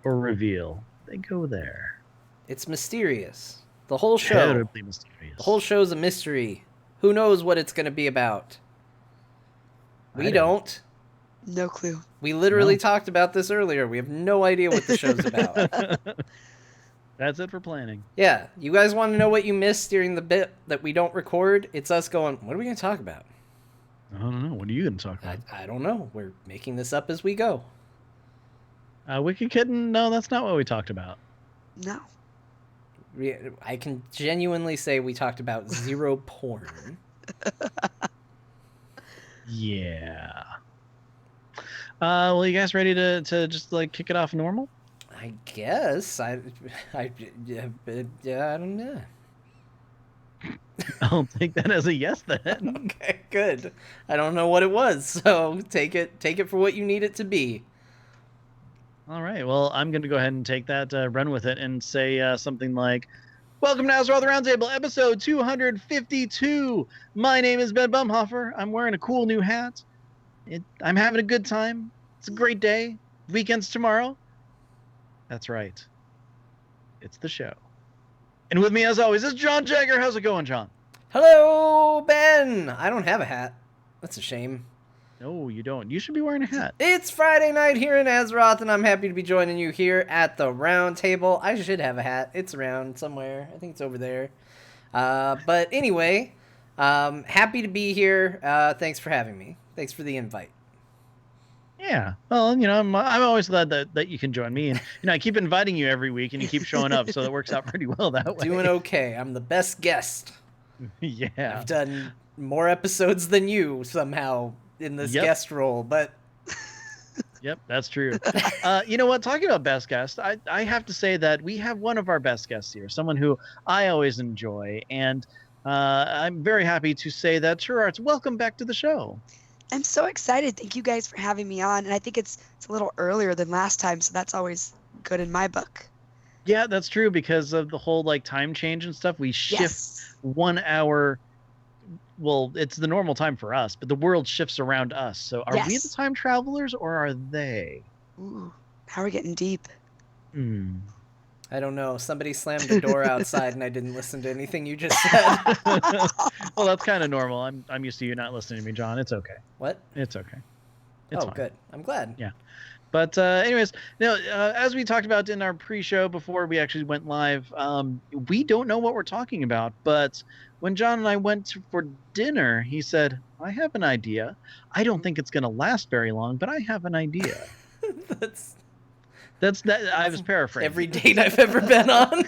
or reveal, they go there. It's mysterious. The whole show. Terribly mysterious. The whole show's a mystery. Who knows what it's going to be about? We don't. No clue. We literally talked about this earlier. We have no idea what the show's about. That's it for planning. Yeah. You guys want to know what you missed during the bit that we don't record? It's us going, what are we going to talk about? I don't know. What are you going to talk about? I don't know. We're making this up as we go. Wicked Kitten? No, that's not what we talked about. No. I can genuinely say we talked about zero porn. Yeah. Well, you guys ready to just like kick it off normal? I guess. I don't know. I'll take that as a yes then. Okay, good. I don't know what it was, so take it for what you need it to be. All right. Well, I'm going to go ahead and take that, run with it, and say something like, "Welcome to Azeroth Roundtable, episode 252. My name is Ben Bumhofer. I'm wearing a cool new hat. I'm having a good time. It's a great day. Weekend's tomorrow. That's right. It's the show. And with me, as always, is John Jagger. How's it going, John?" Hello, Ben. I don't have a hat. That's a shame. No, you don't. You should be wearing a hat. It's Friday night here in Azeroth, and I'm happy to be joining you here at the round table. I should have a hat. It's around somewhere. I think it's over there. But anyway, happy to be here. Thanks for having me. Thanks for the invite. Yeah. Well, I'm always glad that you can join me. And, I keep inviting you every week, and you keep showing up, so that works out pretty well that way. Doing okay. I'm the best guest. Yeah. I've done more episodes than you somehow in this guest role, but Yep, that's true. You know what? Talking about best guest, I have to say that we have one of our best guests here, someone who I always enjoy, and I'm very happy to say that Turarts, welcome back to the show. I'm so excited. Thank you guys for having me on, and I think it's a little earlier than last time, so that's always good in my book. Yeah, that's true because of the whole time change and stuff. We shift 1 hour. Well, it's the normal time for us, but the world shifts around us. So are we the time travelers or are they? Ooh, now we're getting deep. I don't know. Somebody slammed the door outside and I didn't listen to anything you just said. Well, that's kind of normal. I'm used to you not listening to me, John. It's okay. What? It's okay. It's fine. Good. I'm glad. Yeah. But anyways, as we talked about in our pre-show before we actually went live, we don't know what we're talking about. But when John and I went for dinner, he said, "I have an idea. I don't think it's going to last very long, but I have an idea." That's that. I was paraphrasing. Every date I've ever been on.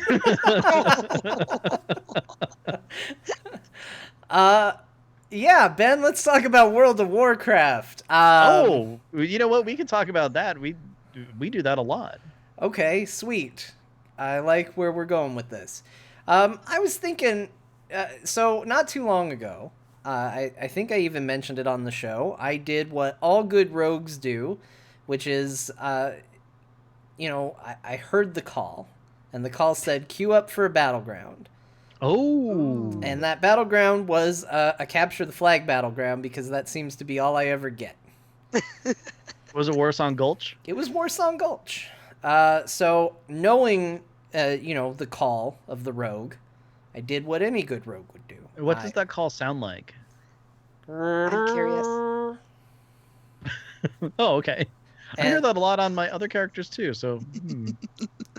Yeah, Ben, let's talk about World of Warcraft. You know what? We can talk about that. We do that a lot. Okay, sweet. I like where we're going with this. I was thinking, so not too long ago, I think I even mentioned it on the show. I did what all good rogues do, which is, I heard the call, and the call said, "Queue up for a battleground." Oh. And that battleground was a capture the flag battleground because that seems to be all I ever get. Was it Warsong Gulch? It was Warsong Gulch. So knowing, the call of the rogue, I did what any good rogue would do. What does that call sound like? I'm curious. Oh, okay. I hear that a lot on my other characters too. So.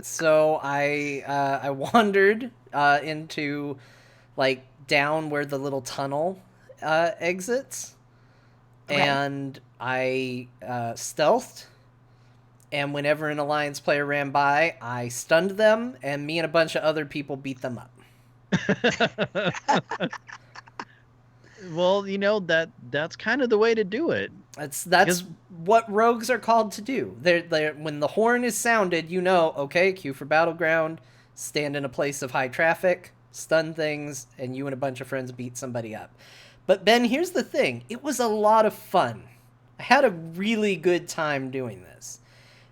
So I wandered into down where the little tunnel exits, and I stealthed. And whenever an Alliance player ran by, I stunned them, and me and a bunch of other people beat them up. Well, that's kind of the way to do it. That's what rogues are called to do. They're when the horn is sounded, okay, queue for battleground, stand in a place of high traffic, stun things, and you and a bunch of friends beat somebody up. But Ben, here's the thing. It was a lot of fun. I had a really good time doing this.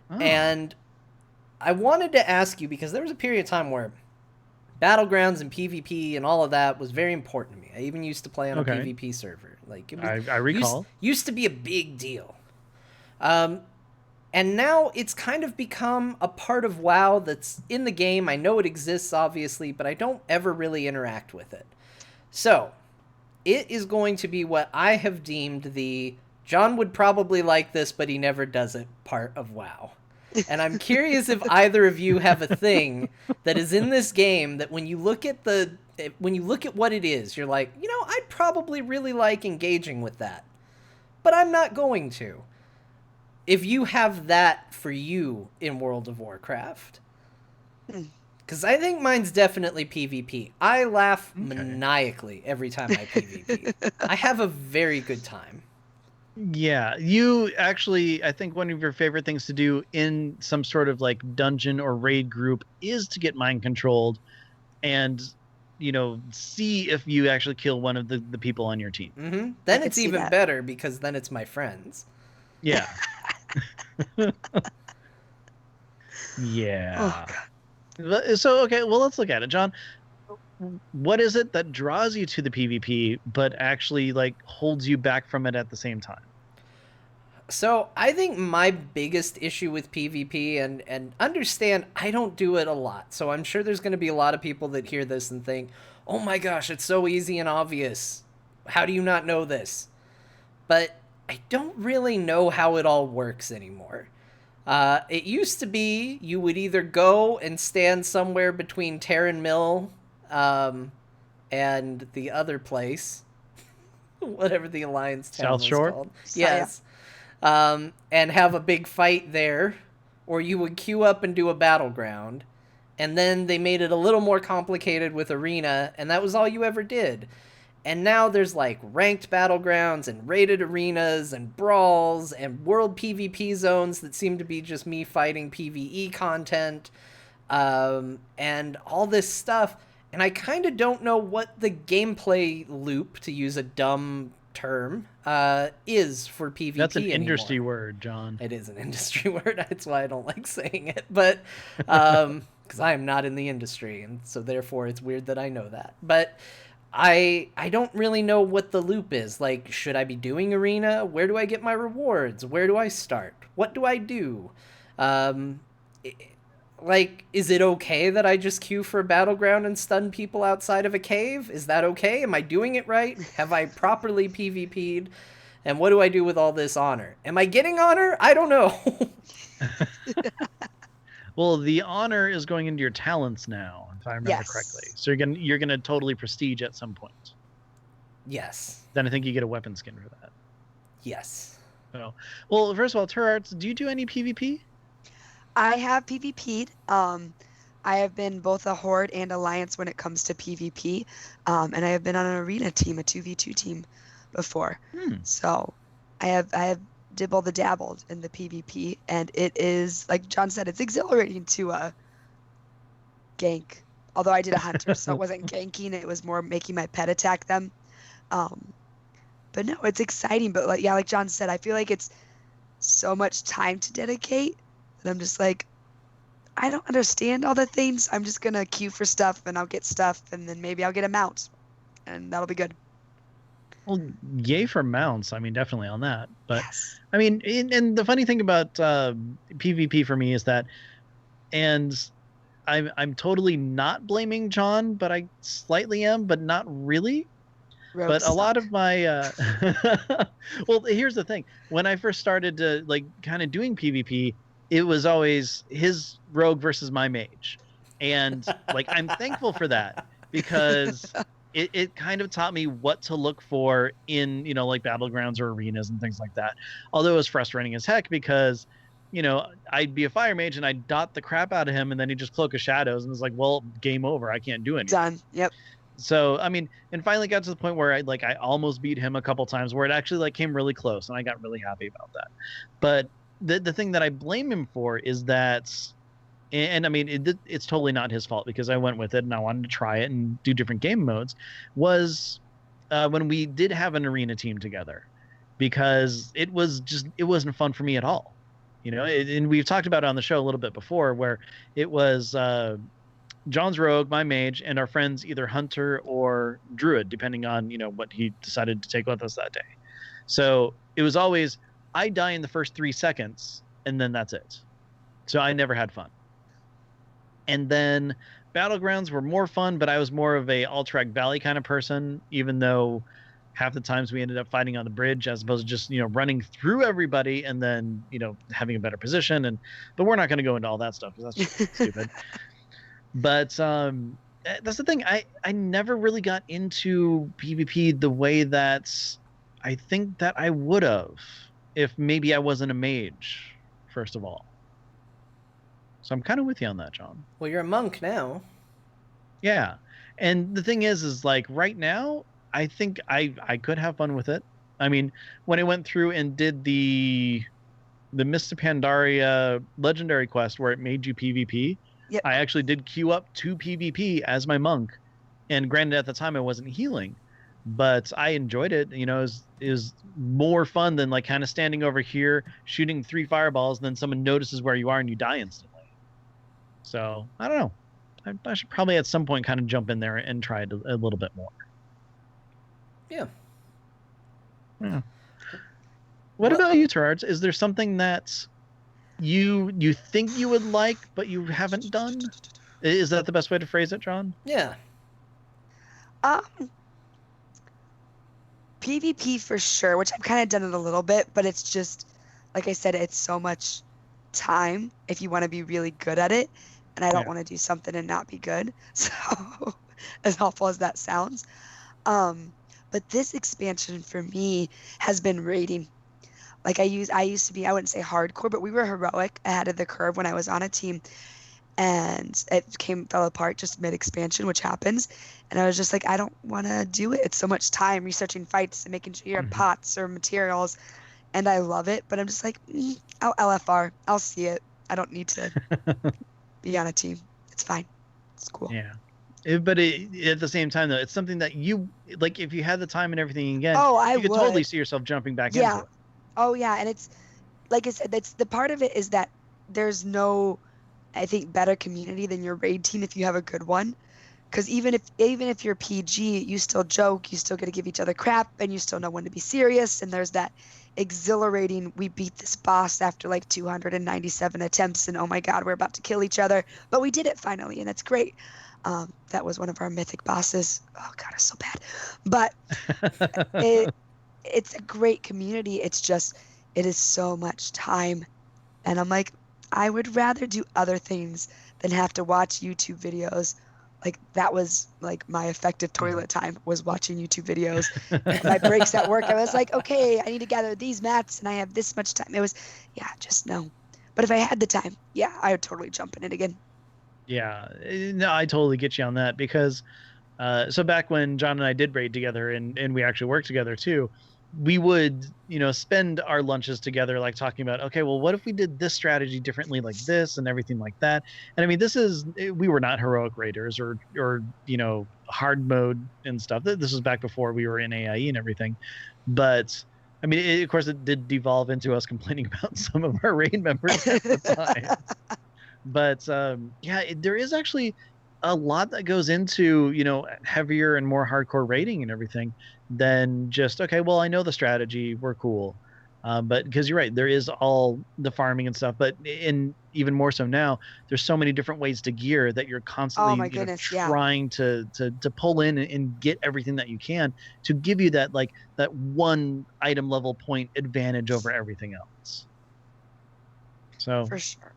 Oh. And I wanted to ask you, because there was a period of time where battlegrounds and PvP and all of that was very important to me. I even used to play on a PvP server. It was, I recall. Used to be a big deal. And And now it's kind of become a part of WoW that's in the game. I know it exists, obviously, but I don't ever really interact with it. So, it is going to be what I have deemed the John would probably like this, but he never does it part of WoW. And I'm curious if either of you have a thing that is in this game that when you look at what it is, you're like, I'd probably really like engaging with that, but I'm not going to. If you have that for you in World of Warcraft. Because I think mine's definitely PvP. I laugh maniacally every time I PvP. I have a very good time. Yeah, you actually, I think one of your favorite things to do in some sort of like dungeon or raid group is to get mind controlled and, see if you actually kill one of the people on your team. Mm-hmm. Then it's even better because then it's my friends. Yeah. Yeah. Oh, so, okay, well, let's look at it. John, what is it that draws you to the PvP, but actually like holds you back from it at the same time? So I think my biggest issue with PvP, and understand I don't do it a lot, so I'm sure there's going to be a lot of people that hear this and think, oh my gosh, it's so easy and obvious. How do you not know this? But I don't really know how it all works anymore. It used to be you would either go and stand somewhere between Terran Mill and the other place, whatever the Alliance town South Shore? called. Yes. And have a big fight there, or you would queue up and do a battleground, and then they made it a little more complicated with Arena, and that was all you ever did. And now there's like ranked battlegrounds and rated arenas and brawls and world PvP zones that seem to be just me fighting PvE content, and all this stuff. And I kind of don't know what the gameplay loop, to use a dumb term, is for PvP. That's an anymore. Industry word, John. It is an industry word. That's why I don't like saying it. But because I am not in the industry, and so therefore it's weird that I know that. But I don't really know what the loop is. Like, should I be doing Arena? Where do I get my rewards? Where do I start? What do I do? Like, is it okay that I just queue for a battleground and stun people outside of a cave? Is that okay? Am I doing it right? Have I properly PvP'd? And what do I do with all this honor? Am I getting honor? I don't know. Well, the honor is going into your talents now, if I remember correctly. So you're gonna totally prestige at some point. Yes. Then I think you get a weapon skin for that. Yes. So, well, first of all, Turarts, do you do any PvP? I have PvP'd. I have been both a Horde and Alliance when it comes to PvP. And I have been on an Arena team, a 2v2 team before. So I have dibbled dabbled in the PvP, and it is, like John said, it's exhilarating to gank. Although I did a hunter, so it wasn't ganking, it was more making my pet attack them. But no, it's exciting. But like John said, I feel like it's so much time to dedicate that I'm just like, I don't understand all the things. I'm just gonna queue for stuff, and I'll get stuff, and then maybe I'll get a mount, and that'll be good. Well, yay for mounts. I mean, definitely on that. But Yes. I mean, and the funny thing about PvP for me is that, and I'm totally not blaming John, but I slightly am, but not really. Rogues But a lot suck. of my well, here's the thing. When I first started to like kind of doing PvP, it was always his rogue versus my mage. And like I'm thankful for that, because it kind of taught me what to look for in, like battlegrounds or arenas and things like that. Although it was frustrating as heck, because I'd be a fire mage and I'd dot the crap out of him, and then he'd just cloak of shadows, and it's like, well, game over. I can't do anything. Done. Yep. So, I mean, and finally got to the point where I almost beat him a couple times, where it actually like came really close, and I got really happy about that. But the thing that I blame him for is that, and I mean, it's totally not his fault, because I went with it and I wanted to try it and do different game modes, was when we did have an arena team together, because it wasn't fun for me at all. And we've talked about it on the show a little bit before, where it was John's rogue, my mage, and our friends either hunter or druid, depending on what he decided to take with us that day. So it was always, I die in the first 3 seconds, and then that's it. So I never had fun. And then Battlegrounds were more fun, but I was more of a Alterac Valley kind of person, even though half the times we ended up fighting on the bridge as opposed to just, running through everybody and then, having a better position. But we're not going to go into all that stuff because that's just stupid. But that's the thing. I never really got into PvP the way that I think that I would have if maybe I wasn't a mage, first of all. So I'm kind of with you on that, John. Well, you're a monk now. Yeah. And the thing is like right now, I think I could have fun with it. I mean, when I went through and did the Mist of Pandaria legendary quest where it made you PvP, Yep. I actually did queue up to PvP as my monk. And granted, at the time I wasn't healing, but I enjoyed it. It was more fun than like kind of standing over here, shooting 3 fireballs, and then someone notices where you are and you die instantly. So I don't know. I should probably at some point kind of jump in there and try it a little bit more. Yeah. What about you, Turarts? Is there something that you think you would like, but you haven't done? Is that the best way to phrase it, John? Yeah. PvP for sure, which I've kind of done it a little bit, but it's just, like I said, it's so much time if you want to be really good at it. And I don't want to do something and not be good. So as helpful as that sounds. But this expansion for me has been raiding. Like I used to be, I wouldn't say hardcore, but we were heroic ahead of the curve when I was on a team. And it fell apart just mid-expansion, which happens. And I was just like, I don't want to do it. It's so much time researching fights and making sure you have pots or materials. And I love it, but I'm just like, I'll LFR. I'll see it. I don't need to be on a team. It's fine. It's cool. Yeah. But at the same time, though, it's something that you, like, if you had the time and everything again, you could totally see yourself jumping back into it. Oh, yeah. And it's, like I said, that's the part of it is that there's no, I think, better community than your raid team if you have a good one. Because even if you're PG, you still joke, you still got to give each other crap, and you still know when to be serious. And there's that exhilarating, we beat this boss after like 297 attempts, and oh my god, we're about to kill each other, but we did it finally, and it's great. That was one of our mythic bosses. Oh god, it's so bad. But it's a great community. It's just, it is so much time, and I'm like, I would rather do other things than have to watch YouTube videos. Like that was like my effective toilet time, was watching YouTube videos. My breaks at work, I was like, okay, I need to gather these mats and I have this much time. It was, just no. But if I had the time, I would totally jump in it again. Yeah, no, I totally get you on that because so back when John and I did raid together and we actually worked together too, we would, spend our lunches together, like talking about, okay, well, what if we did this strategy differently, like this and everything like that. And I mean, we were not heroic raiders or hard mode and stuff. This was back before we were in AIE and everything. But I mean, of course, it did devolve into us complaining about some of our raid members at the time. But there is actually a lot that goes into, heavier and more hardcore raiding and everything than just, okay, well, I know the strategy, we're cool. But because you're right, there is all the farming and stuff, but even more so now, there's so many different ways to gear that you're constantly trying to pull in and get everything that you can to give you that one item level point advantage over everything else. So for sure.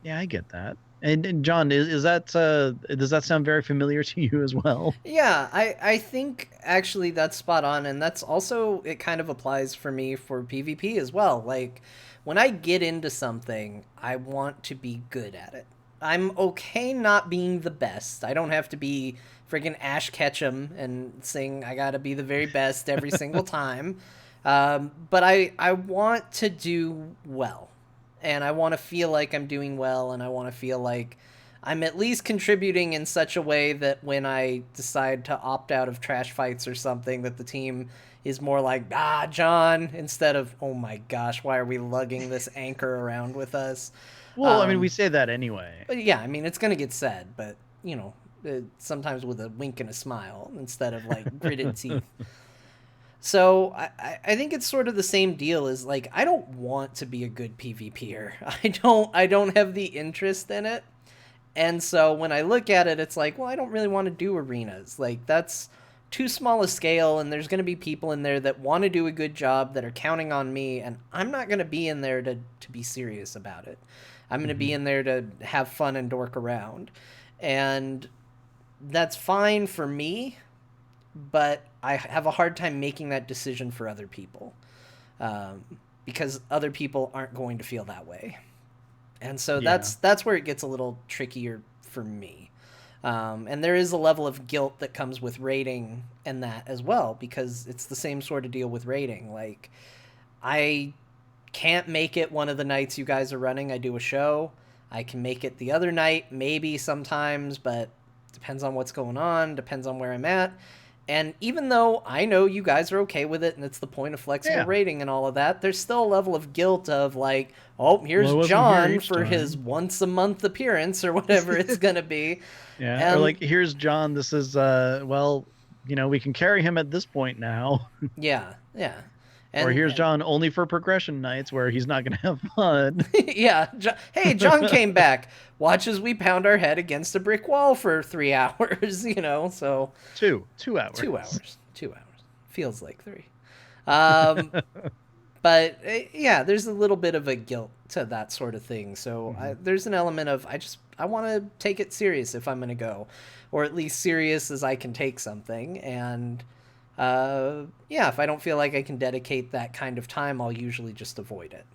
Yeah, I get that. And John, is that does that sound very familiar to you as well? Yeah, I think actually that's spot on, and that's also, it kind of applies for me for PvP as well. Like, when I get into something, I want to be good at it. I'm okay not being the best. I don't have to be friggin' Ash Ketchum and sing I gotta be the very best every single time. But I want to do well. And I want to feel like I'm doing well, and I want to feel like I'm at least contributing in such a way that when I decide to opt out of trash fights or something, that the team is more like, John, instead of, oh my gosh, why are we lugging this anchor around with us? Well, I mean, we say that anyway. But yeah, I mean, it's going to get said, but, sometimes with a wink and a smile instead of, like, gritted teeth. So I think it's sort of the same deal as like I don't want to be a good PvPer. I don't have the interest in it. And so when I look at it, it's like, well, I don't really want to do arenas. Like that's too small a scale, and there's going to be people in there that want to do a good job that are counting on me, and I'm not going to be in there to be serious about it. I'm going to be in there to have fun and dork around. And that's fine for me, but I have a hard time making that decision for other people because other people aren't going to feel that way. And so that's where it gets a little trickier for me. And there is a level of guilt that comes with raiding and that as well, because it's the same sort of deal with raiding. Like, I can't make it one of the nights you guys are running. I do a show. I can make it the other night, maybe sometimes, but depends on what's going on, depends on where I'm at. And even though I know you guys are okay with it and it's the point of flexible rating and all of that, there's still a level of guilt of like, oh, here's John for his once a month appearance or whatever it's going to be. Yeah. Or like, here's John. This is, well, we can carry him at this point now. Yeah. Yeah. Or here's John only for progression nights where he's not going to have fun. Yeah. Hey, John came back. Watch as we pound our head against a brick wall for 3 hours, so... 2 hours. 2 hours. 2 hours. Feels like 3. But, yeah, there's a little bit of a guilt to that sort of thing. So there's an element of, I want to take it serious if I'm going to go. Or at least serious as I can take something. And... if I don't feel like I can dedicate that kind of time, I'll usually just avoid it.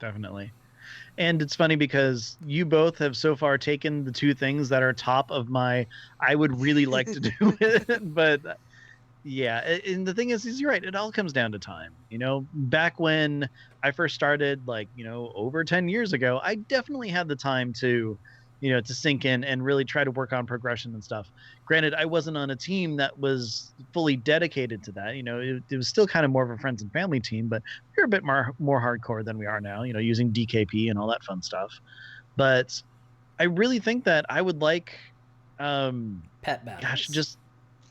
Definitely. And it's funny because you both have so far taken the two things that are top of my, I would really like to do it, but yeah. And the thing is you're right. It all comes down to time. Back when I first started, like, over 10 years ago, I definitely had the time to sink in and really try to work on progression and stuff. Granted, I wasn't on a team that was fully dedicated to that. It was still kind of more of a friends and family team, but we were a bit more hardcore than we are now, using DKP and all that fun stuff. But I really think that I would like, pet battles. Gosh,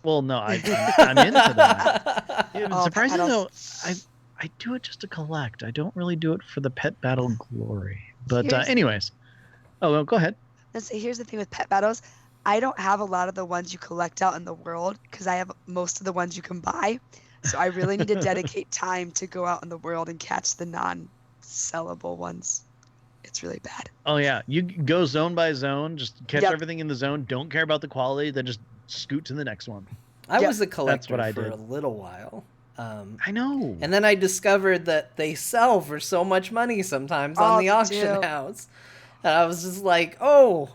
well, no, I'm into that. Surprisingly though, I do it just to collect. I don't really do it for the pet battle glory. But anyways, well, go ahead. Let's say, here's the thing with pet battles. I don't have a lot of the ones you collect out in the world because I have most of the ones you can buy. So I really need to dedicate time to go out in the world and catch the non-sellable ones. It's really bad. Oh, yeah. You go zone by zone, just catch everything in the zone. Don't care about the quality, then just scoot to the next one. I was a collector for a little while. I know. And then I discovered that they sell for so much money sometimes on the auction house. And I was just like, oh,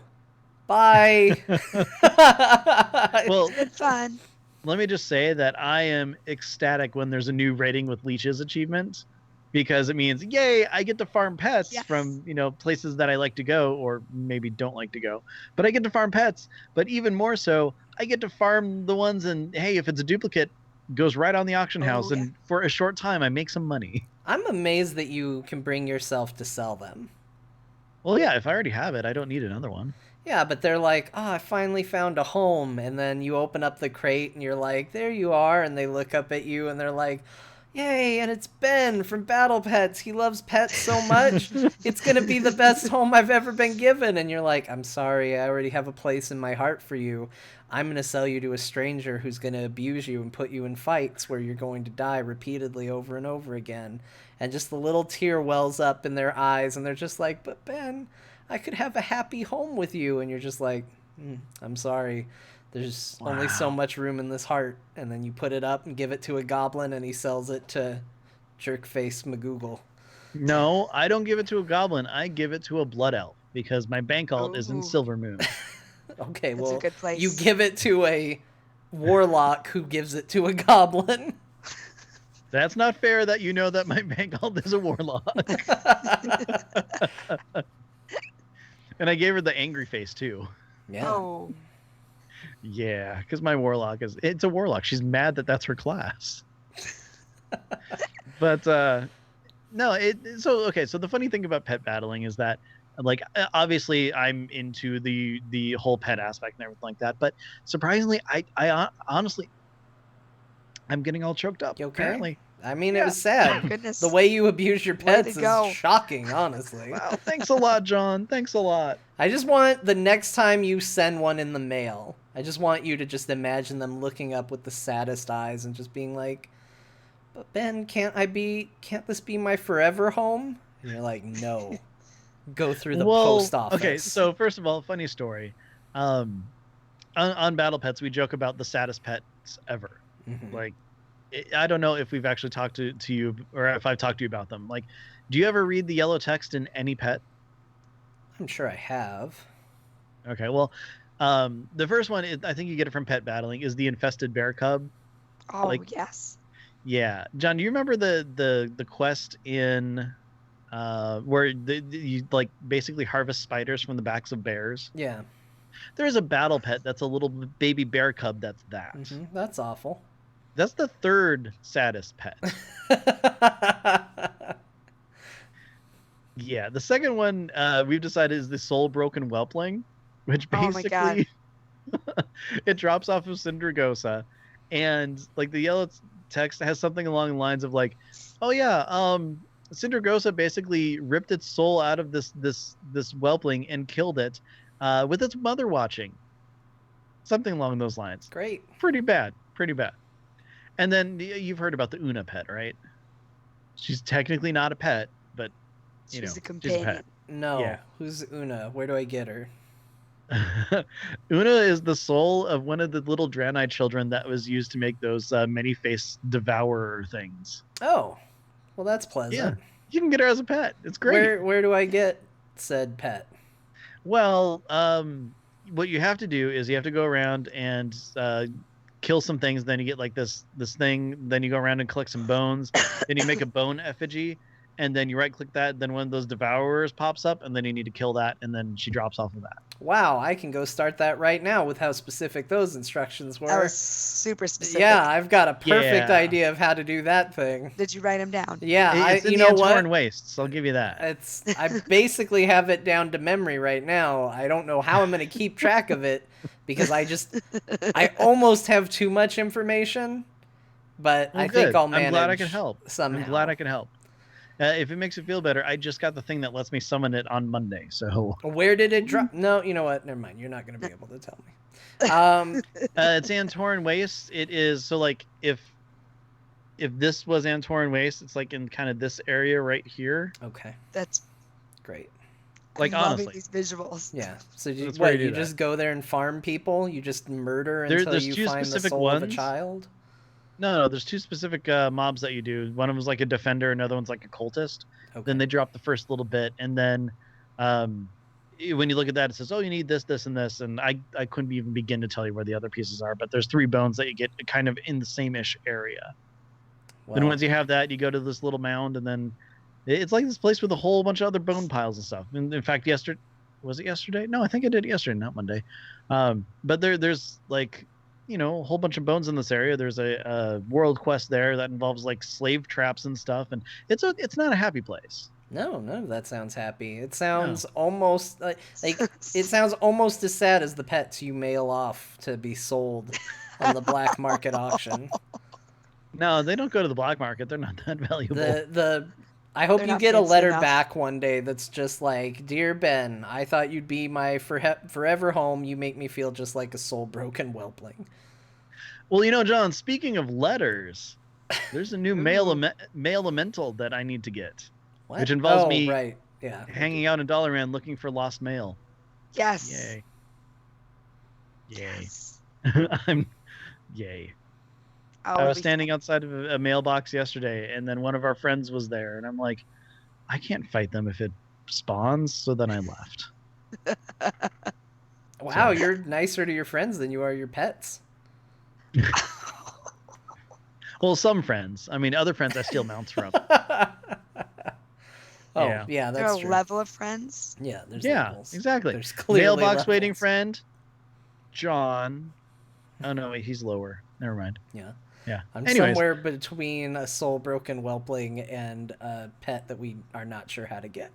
bye. Well, it's fun. Let me just say that I am ecstatic when there's a new rating with leeches achievement, because it means, yay, I get to farm pets from, places that I like to go or maybe don't like to go. But I get to farm pets. But even more so, I get to farm the ones, and hey, if it's a duplicate, goes right on the auction house. And for a short time, I make some money. I'm amazed that you can bring yourself to sell them. Well, yeah, if I already have it, I don't need another one. Yeah, but they're like, oh, I finally found a home. And then you open up the crate and you're like, there you are. And they look up at you and they're like, yay, and it's Ben from Battle Pets. He loves pets so much. It's going to be the best home I've ever been given. And you're like, I'm sorry, I already have a place in my heart for you. I'm going to sell you to a stranger who's going to abuse you and put you in fights where you're going to die repeatedly over and over again. And just the little tear wells up in their eyes, and they're just like, but Ben, I could have a happy home with you. And you're just like, I'm sorry. There's only so much room in this heart. And then you put it up and give it to a goblin, and he sells it to Jerkface McGoogle. No, I don't give it to a goblin. I give it to a blood elf, because my bank alt is in Silvermoon. Okay, that's a good place. You give it to a warlock who gives it to a goblin. That's not fair that you know that my bank alt is a warlock. And I gave her the angry face too. Yeah. Oh. Yeah, because my warlock it's a warlock. She's mad that that's her class. But no, so the funny thing about pet battling is that, like, obviously I'm into the whole pet aspect and everything like that, but surprisingly I honestly, I'm getting all choked up. You okay? Apparently. I mean, Yeah. it was sad. Goodness. The way you abuse your Way to pets go. is shocking, honestly. Wow, thanks a lot, John. Thanks a lot. I just want the next time you send one in the mail, I just want you to just imagine them looking up with the saddest eyes and just being like, "But Ben, can't this be my forever home?" And you're like, "No. Go through the post office." Okay, so first of all, funny story. On Battle Pets, we joke about the saddest pets ever. Mhm. Like, I don't know if we've actually talked to you, or if I've talked to you about them. Like, do you ever read the yellow text in any pet? I'm sure I have. Okay, well, the first one is, I think you get it from Pet Battling, is the infested bear cub. Oh, like- yes. Yeah, John, do you remember the quest in where you like basically harvest spiders from the backs of bears? Yeah. There's a battle pet that's a little baby bear cub that's that. Mm-hmm. That's awful. That's the third saddest pet. Yeah, the second one we've decided is the soul broken whelpling, which Oh my God. basically it drops off of Syndragosa, and like the yellow text has something along the lines of like, oh yeah, Syndragosa basically ripped its soul out of this whelpling and killed it with its mother watching. Something along those lines. Great. Pretty bad. And then you've heard about the Una pet, right? She's technically not a pet, but you She's know, a companion. No. Yeah. Who's Una? Where do I get her? Una is the soul of one of the little Draenei children that was used to make those many-faced devourer things. Oh. Well, that's pleasant. Yeah. You can get her as a pet. It's great. Where do I get said pet? Well, what you have to do is you have to go around and kill some things. Then you get like this thing. Then you go around and collect some bones. Then you make a bone effigy, and then you right-click that. Then one of those devourers pops up, and then you need to kill that, and then she drops off of that. Wow, I can go start that right now with how specific those instructions were. That was super specific. Yeah, I've got a perfect Yeah. idea of how to do that thing. Did you write them down? Yeah, It's in you the know Antoran what? Wastes. I'll give you that. I basically have it down to memory right now. I don't know how I'm going to keep track of it because I almost have too much information, but Well, I think good. I'll manage I'm glad I can help. somehow. I'm glad I can help. If it makes you feel better, I just got the thing that lets me summon it on Monday. So Where did it drop? No, you know what? Never mind. You're not going to be able to tell me. it's Antoran Wastes. It is so like if this was Antoran Wastes, it's like in kind of this area right here. Okay, That's great. Like, I'm loving honestly. these visuals. Yeah. So you, That's where what, you you do just go there and farm people? You just murder There- until there's you two find the specific soul of a ones. child? No, there's two specific mobs that you do. One of them is like a defender, another one's like a cultist. Okay. Then they drop the first little bit, and then when you look at that, it says, "Oh, you need this, this, and this." And I couldn't even begin to tell you where the other pieces are, but there's 3 bones that you get kind of in the same-ish area. Then Well, once you have that, you go to this little mound, and then it's like this place with a whole bunch of other bone piles and stuff. And in fact, was it yesterday? No, I think I did it yesterday, not Monday. But there's like, you know, a whole bunch of bones in this area. There's a world quest there that involves like slave traps and stuff, and it's not a happy place. no, none of that sounds happy. It sounds almost like it sounds almost as sad as the pets you mail off to be sold on the black market auction. No, they don't go to the black market. They're not that valuable. I hope They're you not get a fancy letter enough. back one day that's just like, "Dear Ben, I thought you'd be my forever home. You make me feel just like a soul broken whelpling." Well, you know, John, speaking of letters, there's a new male elemental that I need to get, What? which involves Oh, me right. Yeah. hanging out in Dollarland looking for lost mail. Yes. Yay. Yes. Yay. Oh, I was we- standing outside of a mailbox yesterday, and then one of our friends was there, and I'm like, I can't fight them if it spawns, so then I left. Wow, you're nicer to your friends than you are your pets. Well, some friends. I mean, other friends I steal mounts from. Oh, Yeah. yeah, There that's are a true. level of friends. Yeah, there's Yeah, levels. exactly. There's clearly Mailbox waiting levels. friend, John. Oh, no, wait, he's lower. Never mind. Yeah. Yeah. I'm Anyways. somewhere between a soul broken whelpling and a pet that we are not sure how to get.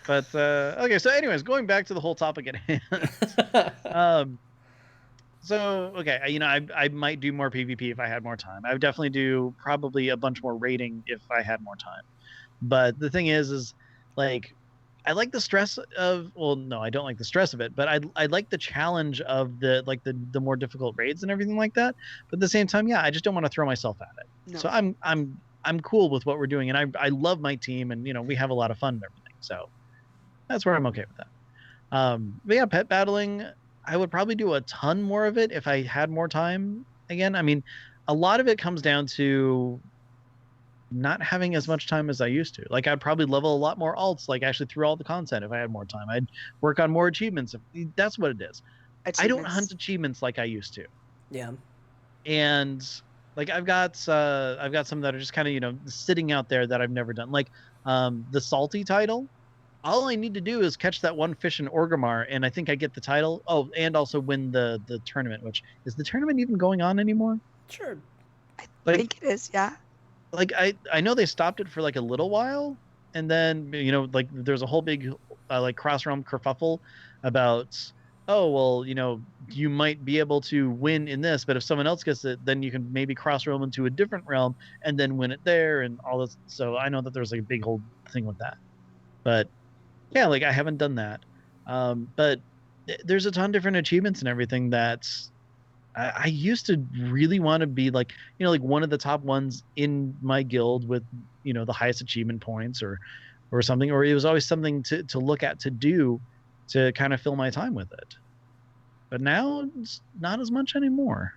But, okay, so anyways, going back to the whole topic at hand. So okay, I might do more PvP if I had more time. I would definitely do probably a bunch more raiding if I had more time. But the thing is like I like the stress of, well, no, I don't like the stress of it, but I like the challenge of the more difficult raids and everything like that. But at the same time, yeah, I just don't want to throw myself at it. No. So I'm cool with what we're doing, and I love my team, and we have a lot of fun and everything. So that's where I'm okay with that. But yeah, pet battling, I would probably do a ton more of it if I had more time. Again, I mean, a lot of it comes down to not having as much time as I used to. Like I'd probably level a lot more alts, like actually through all the content if I had more time. I'd work on more achievements. That's what it is. I don't hunt achievements like I used to. Yeah. And like I've got some that are just kind of, sitting out there that I've never done. Like the salty title. All I need to do is catch that one fish in Orgrimmar, and I think I get the title. Oh, and also win the tournament, which is the tournament even going on anymore? Sure. I Like, think it is, yeah. Like I know they stopped it for like a little while, and then like there's a whole big like cross realm kerfuffle about, oh well, you might be able to win in this, but if someone else gets it, then you can maybe cross realm into a different realm and then win it there and all this. So I know that there's like a big whole thing with that, but yeah, like I haven't done that. But there's a ton of different achievements and everything that I used to really want to be like, like one of the top ones in my guild with, the highest achievement points or something, or it was always something to look at, to do, to kind of fill my time with it. But now it's not as much anymore.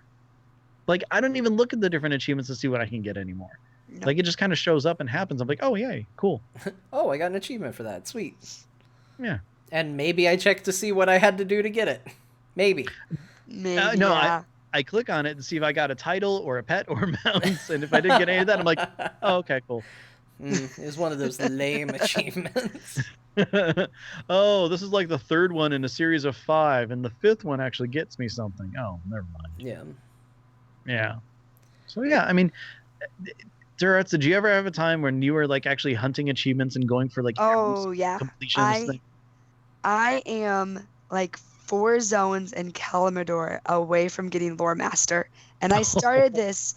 Like I don't even look at the different achievements to see what I can get anymore. No. Like it just kind of shows up and happens. I'm like, oh yay, cool. Oh, I got an achievement for that. Sweet. Yeah. And maybe I checked to see what I had to do to get it. Maybe. Maybe, No, yeah. I click on it to see if I got a title or a pet or mounts, and if I didn't get any of that, I'm like, oh, okay, cool. It was one of those lame achievements. Oh, this is like the third one in a series of 5, and the 5th one actually gets me something. Oh, never mind. Yeah. So yeah, I mean, Turarts, did you ever have a time when you were like actually hunting achievements and going for like yeah. completions thing? I am like 4 zones in Kalimdor away from getting Lore Master, and I started this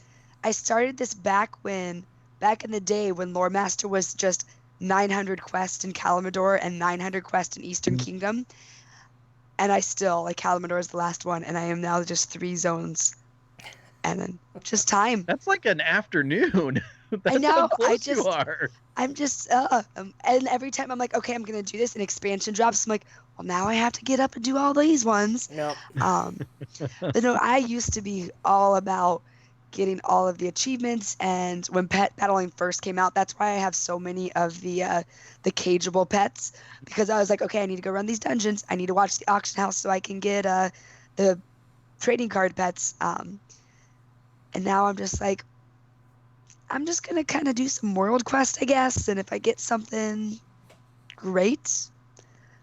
back in the day when Lore Master was just 900 quests in Kalimdor and 900 quests in Eastern Kingdom, and I still, like, Kalimdor is the last one, and I am now just 3 zones, and then just time. That's like an afternoon. That's I know. how close you are. I'm just and every time I'm like, okay, I'm gonna do this, and expansion drops. I'm like, well, now I have to get up and do all these ones. Nope. But no, I used to be all about getting all of the achievements, and when pet battling first came out, that's why I have so many of the cageable pets, because I was like, okay, I need to go run these dungeons. I need to watch the auction house so I can get the trading card pets. And now I'm just like, I'm just going to kind of do some world quest, I guess. And if I get something great,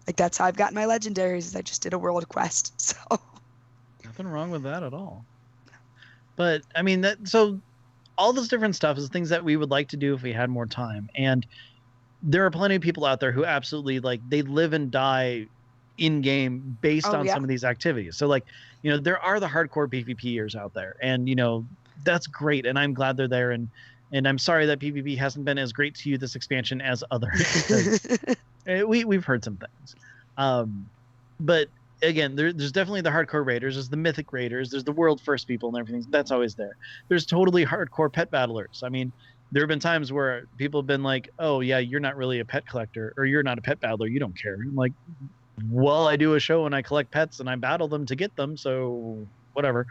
like that's how I've gotten my legendaries, is I just did a world quest. So nothing wrong with that at all. But I mean, so all this different stuff is things that we would like to do if we had more time. And there are plenty of people out there who absolutely, like, they live and die in game based on some of these activities. So like, there are the hardcore PvPers out there, and that's great, and I'm glad they're there, and I'm sorry that PvP hasn't been as great to you this expansion as others. We've heard some things, but again, there's definitely the hardcore raiders, there's the mythic raiders, there's the world first people and everything. That's always there. There's totally hardcore pet battlers. I mean, there have been times where people have been like, oh yeah, you're not really a pet collector, or you're not a pet battler, you don't care. I'm like, well, I do a show and I collect pets and I battle them to get them, so whatever.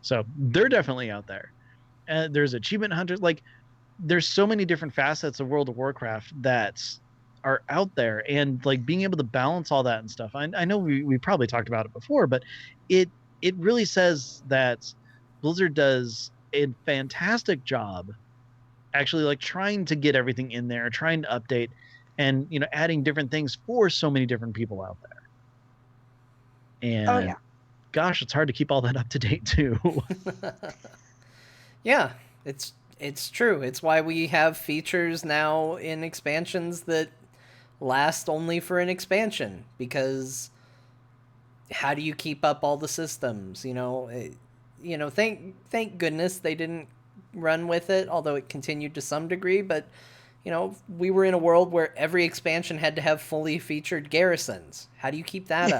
So they're definitely out there. There's achievement hunters. Like, there's so many different facets of World of Warcraft that are out there, and like being able to balance all that and stuff. I know we probably talked about it before, but it really says that Blizzard does a fantastic job actually, like, trying to get everything in there, trying to update, and adding different things for so many different people out there. And gosh, it's hard to keep all that up to date too. Yeah, it's true. It's why we have features now in expansions that last only for an expansion, because how do you keep up all the systems? Thank goodness they didn't run with it, although it continued to some degree. But we were in a world where every expansion had to have fully featured garrisons. How do you keep that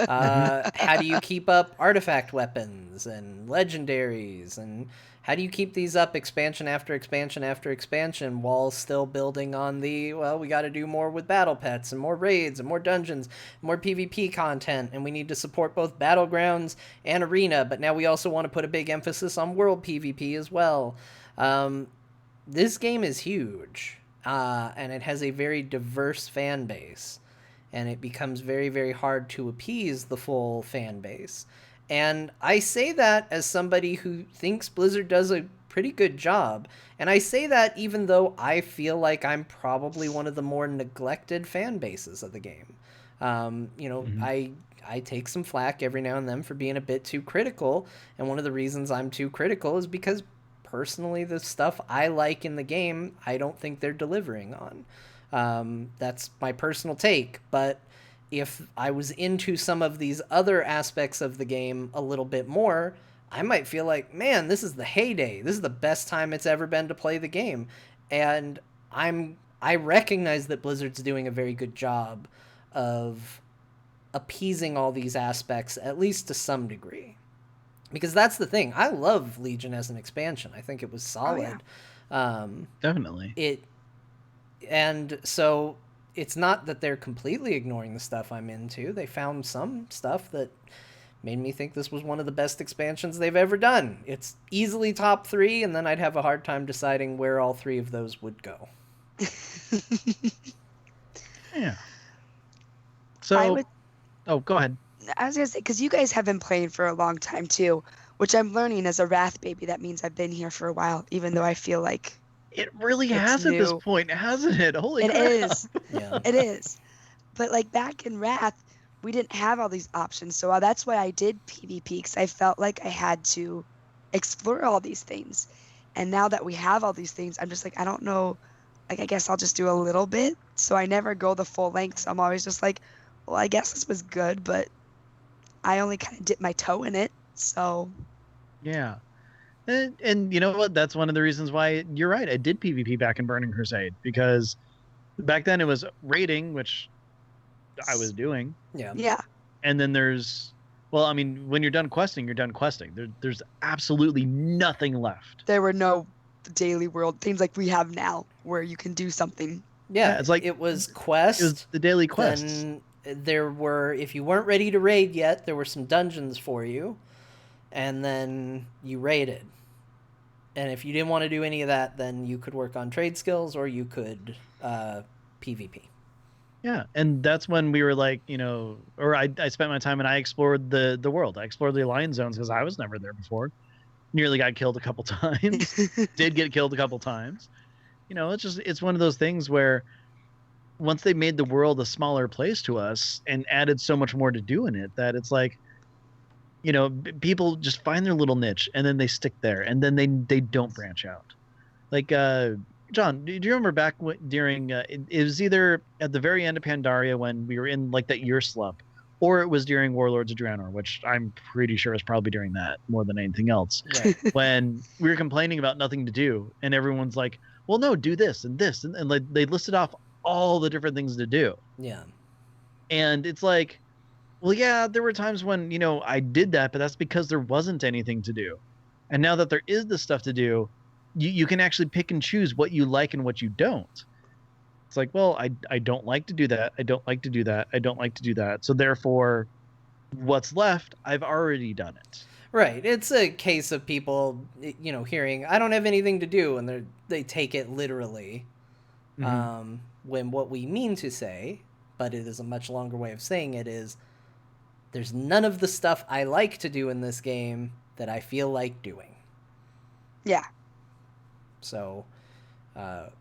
up? How do you keep up artifact weapons and legendaries? And how do you keep these up expansion after expansion after expansion while still building on we got to do more with battle pets and more raids and more dungeons, more PvP content, and we need to support both battlegrounds and arena, but now we also want to put a big emphasis on world PvP as well. This game is huge, and it has a very diverse fan base, and it becomes very, very hard to appease the full fan base. And I say that as somebody who thinks Blizzard does a pretty good job, and I say that even though I feel like I'm probably one of the more neglected fan bases of the game. I take some flack every now and then for being a bit too critical, and one of the reasons I'm too critical is because personally, the stuff I like in the game, I don't think they're delivering on. That's my personal take, but if I was into some of these other aspects of the game a little bit more, I might feel like, man, this is the heyday. This is the best time it's ever been to play the game. And I recognize that Blizzard's doing a very good job of appeasing all these aspects, at least to some degree. Because that's the thing. I love Legion as an expansion. I think it was solid. Oh, yeah. Definitely. And so it's not that they're completely ignoring the stuff I'm into. They found some stuff that made me think this was one of the best expansions they've ever done. It's easily top 3, and then I'd have a hard time deciding where all 3 of those would go. Yeah. So, go ahead. I was going to say, because you guys have been playing for a long time too, which I'm learning as a Wrath baby. That means I've been here for a while, even though I feel like it really has at this point, hasn't it? Holy crap. It is. Yeah. It is. But like back in Wrath, we didn't have all these options. So that's why I did PvP, because I felt like I had to explore all these things. And now that we have all these things, I'm just like, I don't know. Like, I guess I'll just do a little bit. So I never go the full length. So I'm always just like, well, I guess this was good, but I only kind of dipped my toe in it, so. Yeah. And you know what? That's one of the reasons why you're right. I did PvP back in Burning Crusade, because back then it was raiding, which I was doing. Yeah. Yeah. And then when you're done questing, you're done questing. There's absolutely nothing left. There were no daily world things like we have now where you can do something. Yeah, it's like it was quest. It was the daily quests. Then there were, if you weren't ready to raid yet, there were some dungeons for you, and then you raided. And if you didn't want to do any of that, then you could work on trade skills, or you could PvP. Yeah, and that's when we were like, or I spent my time and I explored the world. I explored the Alliance zones because I was never there before. Nearly got killed a couple times. Did get killed a couple times. It's one of those things where once they made the world a smaller place to us and added so much more to do in it, that it's like, people just find their little niche and then they stick there, and then they don't branch out. Like, John, do you remember back during, it was either at the very end of Pandaria when we were in like that year slump, or it was during Warlords of Draenor, which I'm pretty sure is probably during that more than anything else. Right. When we were complaining about nothing to do, and everyone's like, well, no, do this and this. And like they listed off all the different things to do. Yeah. And it's like, well, yeah, there were times when, I did that, but that's because there wasn't anything to do. And now that there is this stuff to do, you can actually pick and choose what you like and what you don't. It's like, well, I don't like to do that. I don't like to do that. I don't like to do that. So therefore, what's left, I've already done it. Right. It's a case of people, hearing, I don't have anything to do, and they take it literally. Mm-hmm. When what we mean to say, but it is a much longer way of saying it, is there's none of the stuff I like to do in this game that I feel like doing. Yeah. So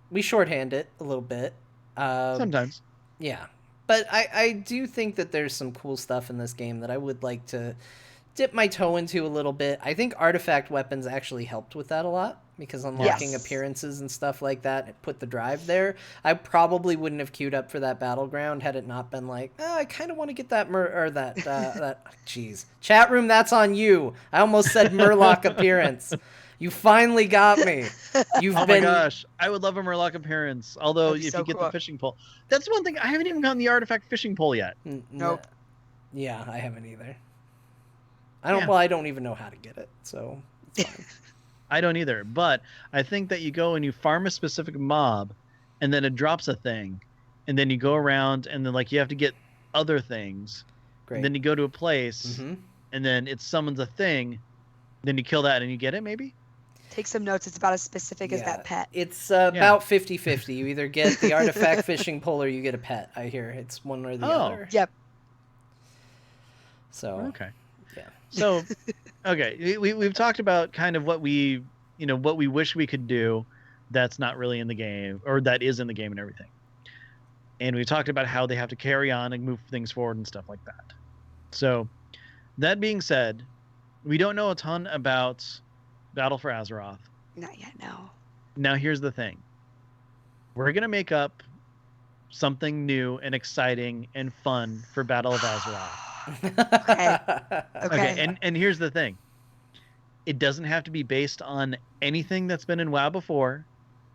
we shorthand it a little bit. Sometimes. Yeah. But I do think that there's some cool stuff in this game that I would like to dip my toe into a little bit. I think artifact weapons actually helped with that a lot, because unlocking Yes. appearances and stuff like that put the drive there. I probably wouldn't have queued up for that battleground had it not been like, I kind of want to get that jeez. Chat room, that's on you. I almost said Murloc appearance. You finally got me. You've Oh been... my gosh, I would love a Murloc appearance. Although That'd be if so you get cool. the fishing pole, that's one thing. I haven't even gotten the artifact fishing pole yet. Nope. Yeah, I haven't either. I don't. Yeah. Well, I don't even know how to get it, so it's fine. I don't either. But I think that you go and you farm a specific mob, and then it drops a thing, and then you go around and then like you have to get other things. Great. And then you go to a place, and then it summons a thing. Then you kill that and you get it, maybe? Take some notes. It's about as specific as that pet. It's about 50-50. You either get the artifact fishing pole or you get a pet. I hear it's one or the other. Yep. So okay. Yeah. So okay, we've talked about kind of what we wish we could do that's not really in the game, or that is in the game and everything. And we talked about how they have to carry on and move things forward and stuff like that. So that being said, we don't know a ton about Battle for Azeroth. Not yet, no. Now here's the thing. We're going to make up something new and exciting and fun for Battle of Azeroth. Okay. And here's the thing. It doesn't have to be based on anything that's been in WoW before.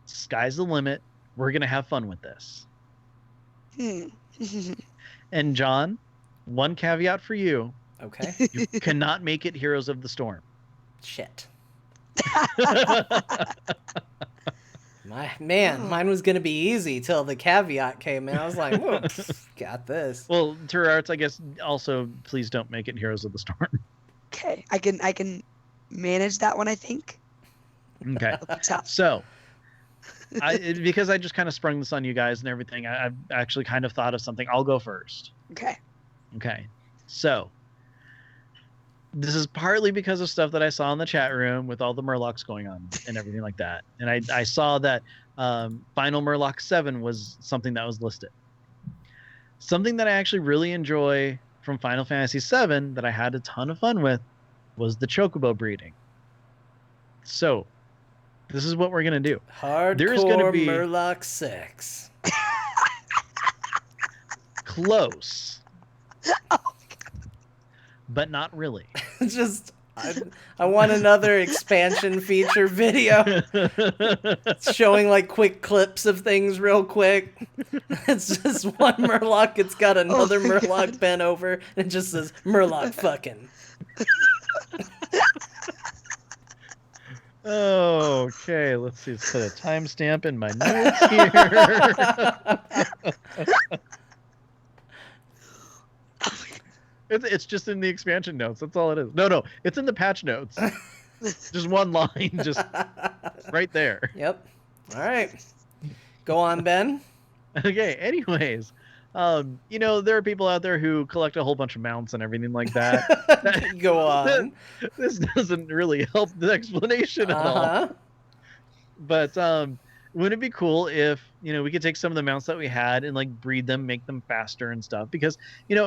Sky's the limit. We're going to have fun with this. And John, one caveat for you. Okay. You cannot make it Heroes of the Storm. Shit. Mine was gonna be easy till the caveat came in. I was like, whoa, got this. Well, Turarts, I guess also please don't make it Heroes of the Storm. Okay, I can manage that one, I think. Okay. So because I just kind of sprung this on you guys and everything, I've actually kind of thought of something. I'll go first. Okay. So this is partly because of stuff that I saw in the chat room with all the Murlocs going on and everything like that. And I saw that Final Murloc 7 was something that was listed. Something that I actually really enjoy from Final Fantasy 7 that I had a ton of fun with was the Chocobo breeding. So this is what we're going to do. Hardcore There's going to be Murloc 6. Close. But not really. Just, I want another expansion feature video showing like quick clips of things real quick. It's just one Murloc. It's got another Murloc bent over, and it just says Murloc fucking. Okay, let's see. Let's put a timestamp in my notes here. It's just in the expansion notes. That's all it is. No, it's in the patch notes. Just one line, just right there. Yep. All right. Go on, Ben. Okay. Anyways, there are people out there who collect a whole bunch of mounts and everything like that. Go on. This doesn't really help the explanation at all. But wouldn't it be cool if we could take some of the mounts that we had and like breed them, make them faster and stuff? Because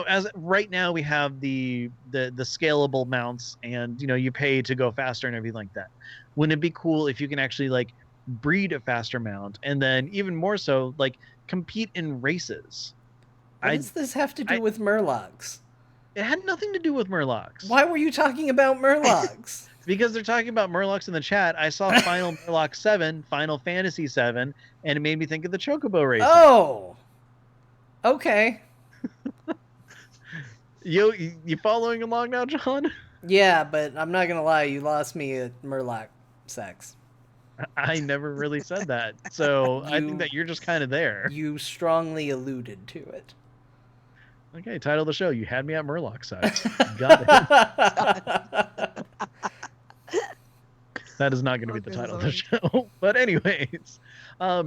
as right now we have the scalable mounts, and you pay to go faster and everything like that. Wouldn't it be cool if you can actually like breed a faster mount, and then even more so like compete in races? What does this have to do with Murlocs? It had nothing to do with Murlocs. Why were you talking about Murlocs? Because they're talking about Murlocs in the chat. I saw Final Murloc 7, Final Fantasy 7, and it made me think of the Chocobo race. Oh! Okay. You following along now, John? Yeah, but I'm not gonna lie, you lost me at Murloc sex. I never really said that. So I think that you're just kind of there. You strongly alluded to it. Okay, title of the show. You had me at Murloc sex. Got it. That is not going to be the title of the show. But anyways, I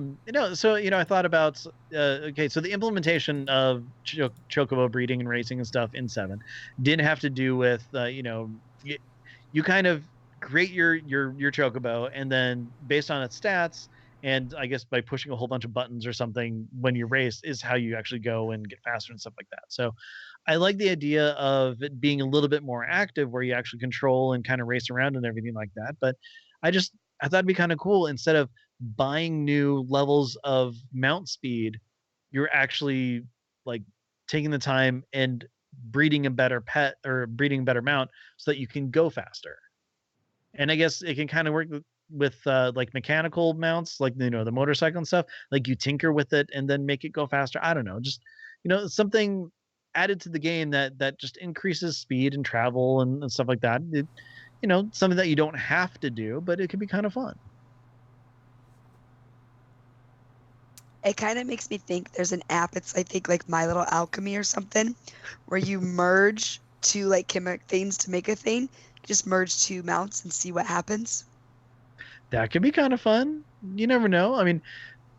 thought about, so the implementation of Chocobo breeding and racing and stuff in 7 didn't have to do with, you kind of create your Chocobo, and then based on its stats, and I guess by pushing a whole bunch of buttons or something when you race is how you actually go and get faster and stuff like that. So I like the idea of it being a little bit more active where you actually control and kind of race around and everything like that. But I thought it'd be kind of cool. Instead of buying new levels of mount speed, you're actually like taking the time and breeding a better pet or breeding a better mount so that you can go faster. And I guess it can kind of work with like mechanical mounts, like the motorcycle and stuff. Like you tinker with it and then make it go faster. I don't know, just something added to the game that just increases speed and travel and stuff like that. Something that you don't have to do, but it could be kind of fun. It kind of makes me think there's an app. It's I think like My Little Alchemy or something, where you merge two like chemical things to make a thing. You just merge two mounts and see what happens. That could be kind of fun. You never know. I mean,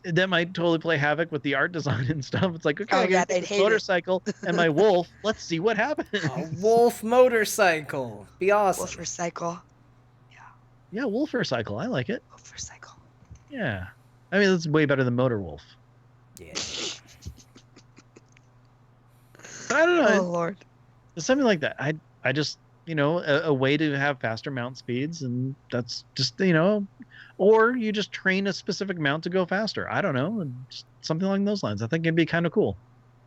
that might totally play havoc with the art design and stuff. It's like, okay, Oh I yeah, got they'd this hate it. motorcycle and my wolf. Let's see what happens. A wolf motorcycle. Be awesome. Wolfer cycle. Yeah, wolfer cycle. I like it. Wolfer cycle. Yeah. I mean, that's way better than motor wolf. Yeah. But I don't know. Oh Lord. It's something like that. I just a way to have faster mount speeds, and that's just or you just train a specific mount to go faster. I don't know, just something along those lines. I think it'd be kind of cool.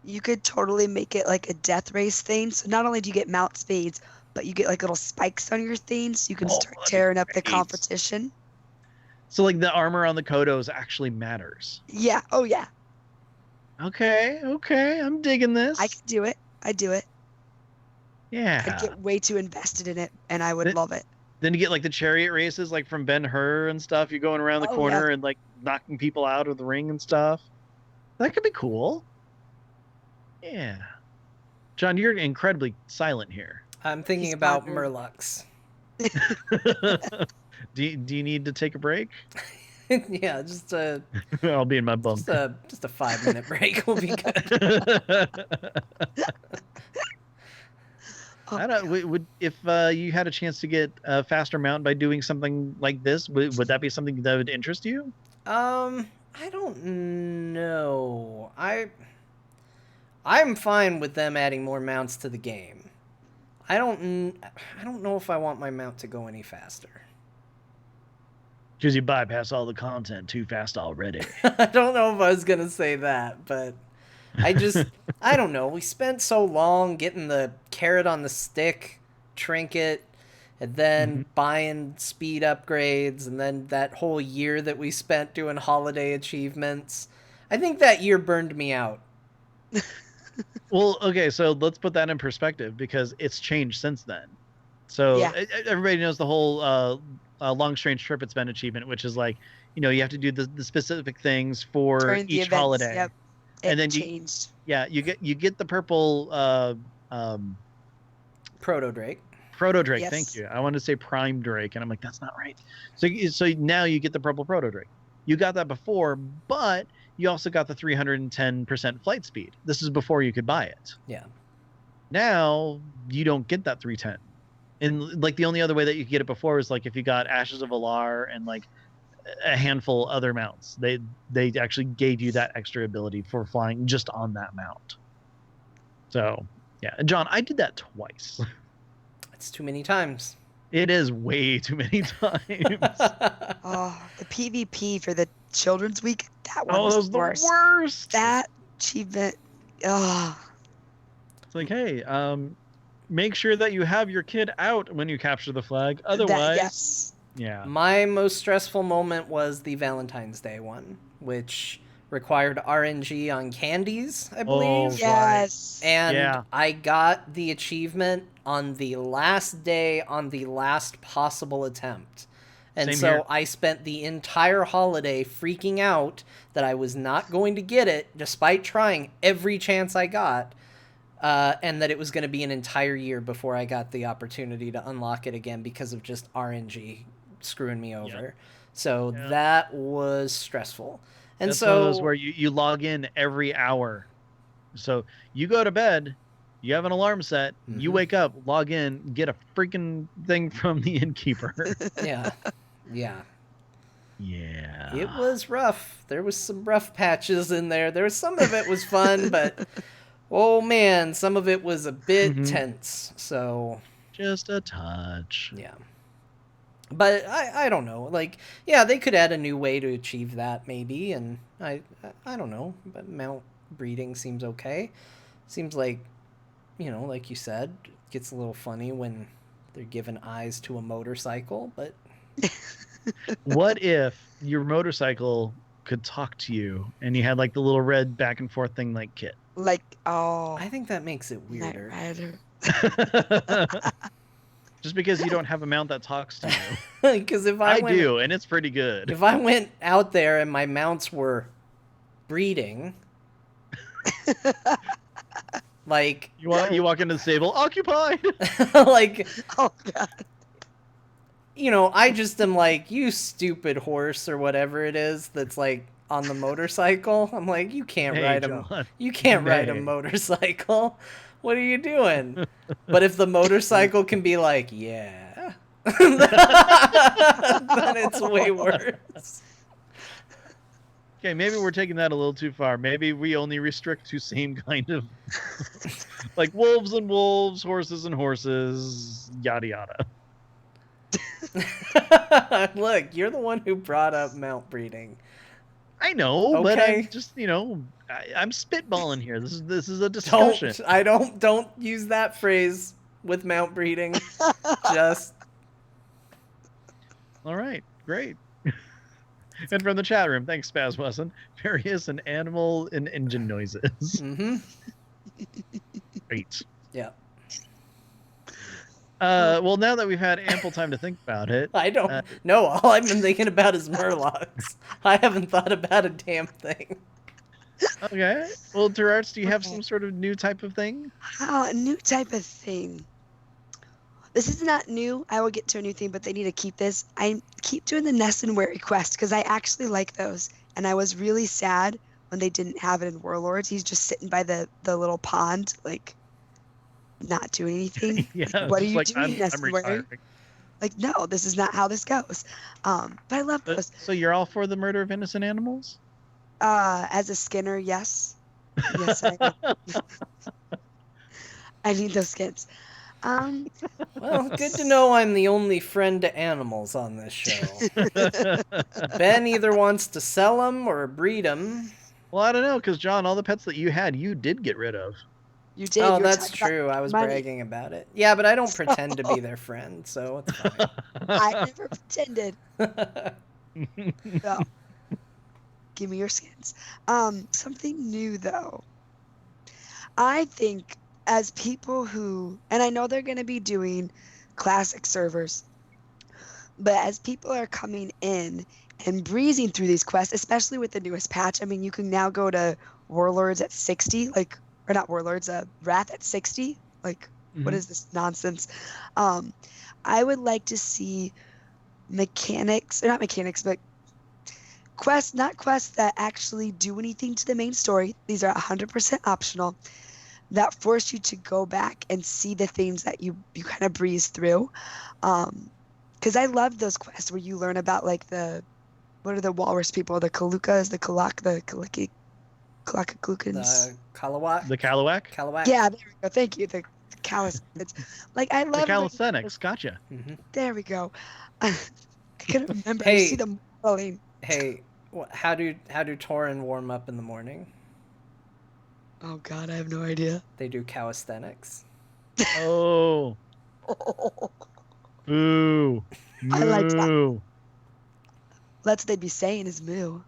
You could totally make it like a death race thing. So not only do you get mount speeds, but you get like little spikes on your thing, so you can start tearing up the competition. So like the armor on the Kodos actually matters. Yeah. Oh yeah. Okay, I'm digging this. I could do it. I'd do it. Yeah. I'd get way too invested in it, and I would love it. Then you get like the chariot races, like from Ben-Hur and stuff. You're going around the corner and like knocking people out of the ring and stuff. That could be cool. Yeah. John, you're incredibly silent here. I'm thinking about Murlocs. Do you need to take a break? Yeah, just I'll be in my bunk. Just a 5-minute break will be good. I don't. If you had a chance to get a faster mount by doing something like this, would that be something that would interest you? I don't know. I'm fine with them adding more mounts to the game. I don't know if I want my mount to go any faster. Because you bypass all the content too fast already. I don't know if I was gonna say that, but I don't know. We spent so long getting the carrot on the stick trinket, and then buying speed upgrades, and then that whole year that we spent doing holiday achievements. I think that year burned me out. Well, okay, so let's put that in perspective because it's changed since then. So everybody knows the whole long strange trip it's been achievement, which is like, you have to do the specific things for during each holiday. Yep. And then changed. You get the purple Proto Drake. Proto Drake, Yes. thank you. I wanted to say Prime Drake, and I'm like, that's not right. So now you get the purple Proto Drake. You got that before, but you also got the 310% flight speed. This is before you could buy it. Yeah. Now you don't get that 310. And like the only other way that you could get it before is like if you got Ashes of Alar and like a handful other mounts. They actually gave you that extra ability for flying just on that mount. So yeah, John, I did that twice. That's too many times. It is way too many times. Oh, the PvP for the Children's Week, that one was the worst. worst. That achievement, It's like, hey, make sure that you have your kid out when you capture the flag. Otherwise, yes. Yeah. My most stressful moment was the Valentine's Day one, which required RNG on candies, I believe. Oh, Yes. And I got the achievement on the last day on the last possible attempt. And Same so here. I spent the entire holiday freaking out that I was not going to get it, despite trying every chance I got, and that it was going to be an entire year before I got the opportunity to unlock it again because of just RNG screwing me over. Yep. So that was stressful. And That's so one of those where you log in every hour. So you go to bed, you have an alarm set, you wake up, log in, get a freaking thing from the innkeeper. Yeah. Yeah. It was rough. There was some rough patches in there. There was some of it was fun, but oh man, some of it was a bit tense. So just a touch. Yeah. But I don't know. Like, yeah, they could add a new way to achieve that maybe, and I don't know. But mount breeding seems okay. Seems like, like you said, it gets a little funny when they're giving eyes to a motorcycle, but What if your motorcycle could talk to you and you had like the little red back and forth thing like Kit? Like, oh, I think that makes it Knight weirder. Rider. Just because you don't have a mount that talks to you. Because if I do, and it's pretty good. If I went out there and my mounts were breeding, like You walk into the stable, occupied. like Oh god. I just am like, you stupid horse or whatever it is that's like on the motorcycle. I'm like, you can't Hey, ride John. you can't ride a Nay. motorcycle. What are you doing? But if the motorcycle can be like, yeah, then it's way worse. Okay, maybe we're taking that a little too far. Maybe we only restrict to same kind of like wolves and wolves, horses and horses, yada yada. Look, you're the one who brought up mount breeding. I know, but Okay. I'm just I'm spitballing here. This is a discussion. Don't use that phrase with mount breeding. Just All right, great. And from the chat room, thanks, Spaz Wesson. Various and animal and engine noises. Great. Yeah. Well, now that we've had ample time to think about it, I don't know. All I've been thinking about is Murlocs. I haven't thought about a damn thing. Okay. Well, Turarts, do you have some sort of new type of thing? Oh, a new type of thing. This is not new. I will get to a new thing, but they need to keep this. I keep doing the Nest and Wary quest because I actually like those. And I was really sad when they didn't have it in Warlords. He's just sitting by the little pond, like, not doing anything. Yeah. What are you like, doing, Nest I'm and Wary? retiring. Like, no, this is not how this goes. But I love those. So you're all for the murder of innocent animals? As a skinner, yes. Yes, I am. I need those skins. Well, good to know I'm the only friend to animals on this show. Ben either wants to sell them or breed them. Well, I don't know, because John, all the pets that you had, you did get rid of. You did. Oh, You were that's talking true. about I was money. bragging about it. Yeah, but I don't pretend to be their friend, so it's fine. I never pretended. No. Give me your skins. Something new though. I think as people who, and I know they're going to be doing classic servers, but as people are coming in and breezing through these quests, especially with the newest patch, I mean, you can now go to Warlords at 60, like, or not Warlords, Wrath at 60. Like, what is this nonsense? I would like to see mechanics, or not mechanics, but not quests that actually do anything to the main story. These are 100% optional, that force you to go back and see the things that you kind of breeze through. Because I love those quests where you learn about, like, what are the walrus people? The Kalukas, the Kalak, the Kalakaklukans. The Kalawak? The Kalawak? Kalawak? Yeah, there we go. Thank you. The calisthenics. Like, I love The calisthenics. Gotcha. There we go. I couldn't remember. Hey. I see them modeling. Hey, how do Tauren warm up in the morning? Oh God, I have no idea. They do calisthenics. Oh. Boo. I like that. Moo. That's what they'd be saying is moo.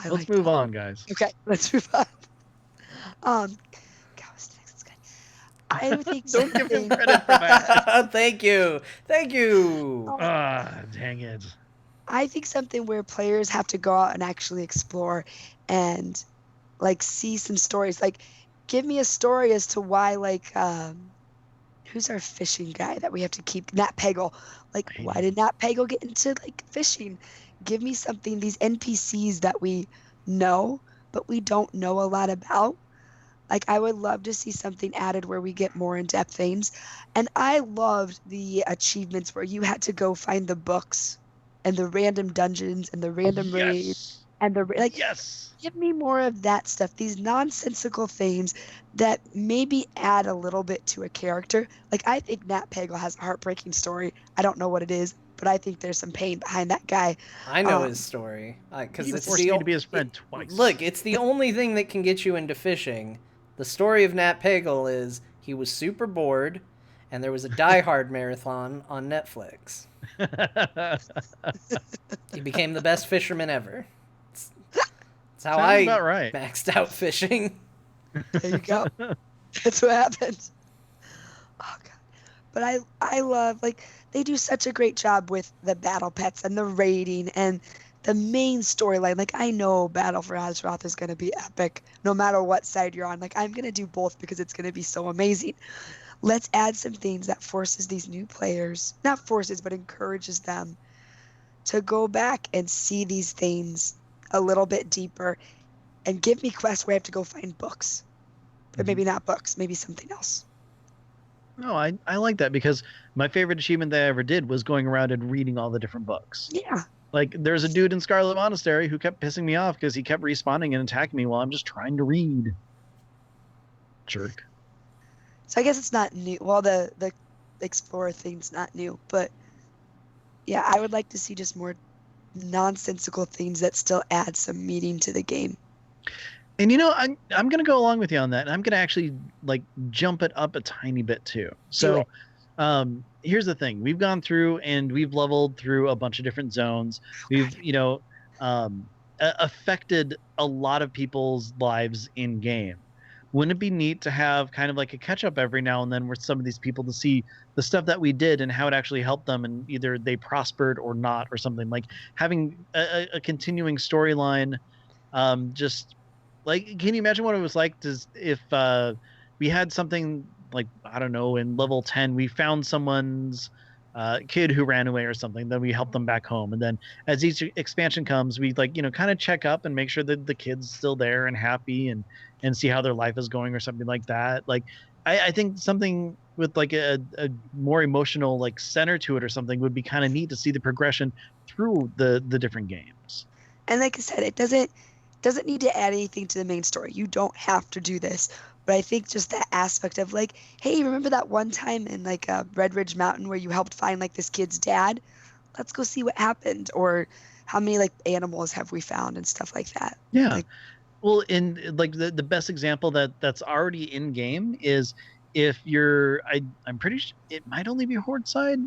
Let's move on, guys. Okay, let's move on. Calisthenics is good. I think Don't give him something. credit for that. Thank you. Ah, dang it. I think something where players have to go out and actually explore and, like, see some stories. Like, give me a story as to why, like, who's our fishing guy that we have to keep? Nat Pagle. Like, why did Nat Pagle get into, like, fishing? Give me something, these NPCs that we know, but we don't know a lot about. Like, I would love to see something added where we get more in-depth things. And I loved the achievements where you had to go find the books and the random dungeons and the random raids. and the like. Yes. Give me more of that stuff. These nonsensical things that maybe add a little bit to a character. Like I think Nat Pagle has a heartbreaking story. I don't know what it is, but I think there's some pain behind that guy. I know his story because He it's forced me to be his friend twice. Look, it's the only thing that can get you into fishing. The story of Nat Pagle is he was super bored, and there was a Die Hard marathon on Netflix. He became the best fisherman ever. That's how Sounds I about right. maxed out fishing. There you go. That's what happened. Oh god. But I love, like, they do such a great job with the battle pets and the raiding and the main storyline. Like, I know Battle for Azeroth is going to be epic no matter what side you're on. Like, I'm going to do both because it's going to be so amazing. Let's add some things that forces these new players, not forces, but encourages them to go back and see these things a little bit deeper and give me quests where I have to go find books. But maybe not books, maybe something else. No, I like that because my favorite achievement that I ever did was going around and reading all the different books. Yeah. Like, there's a dude in Scarlet Monastery who kept pissing me off because he kept respawning and attacking me while I'm just trying to read. Jerk. So I guess it's not new. Well, the Explorer thing's not new, but yeah, I would like to see just more nonsensical things that still add some meaning to the game. And you know, I'm gonna go along with you on that, and I'm gonna actually like jump it up a tiny bit too. So, here's the thing: we've gone through and we've leveled through a bunch of different zones. We've affected a lot of people's lives in game. Wouldn't it be neat to have kind of like a catch up every now and then with some of these people to see the stuff that we did and how it actually helped them, and either they prospered or not, or something like having a continuing storyline, just. Like, can you imagine what it was like if we had something like, I don't know, in level 10, we found someone's kid who ran away or something, then we helped them back home. And then as each expansion comes, we kind of check up and make sure that the kid's still there and happy and see how their life is going or something like that. Like, I think something with like a more emotional like center to it or something would be kind of neat to see the progression through the different games. And like I said, it doesn't need to add anything to the main story. You don't have to do this. But I think just that aspect of like, hey, remember that one time in like Red Ridge Mountain where you helped find like this kid's dad? Let's go see what happened. Or how many like animals have we found and stuff like that. Yeah. Like, well, in like the best example that's already in game is if you're, I'm pretty sure it might only be Horde side.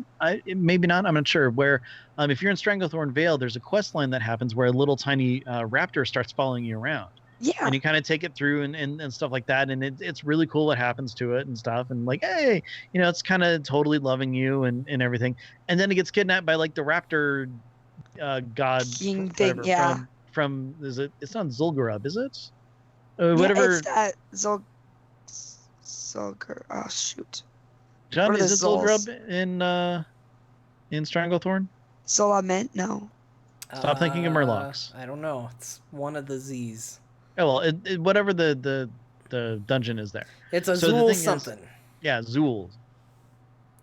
Maybe not. I'm not sure. Where if you're in Stranglethorn Vale, there's a quest line that happens where a little tiny raptor starts following you around. yeah. And you kind of take it through and stuff like that. And it's really cool what happens to it and stuff. And like, hey, it's kind of totally loving you and everything. And then it gets kidnapped by like the raptor god King thing, whatever, yeah. from it's not Zul'Gurub, is it? Yeah, Whatever. it's that Zulgur. Oh shoot. John, What are is it the Zuls? Zul'Gurub in Stranglethorn? Zulament? No. Stop thinking of Murlocs. I don't know. It's one of the Z's. Oh well, whatever the dungeon is there. It's a So the Zul thing is- something. Yeah, Zul.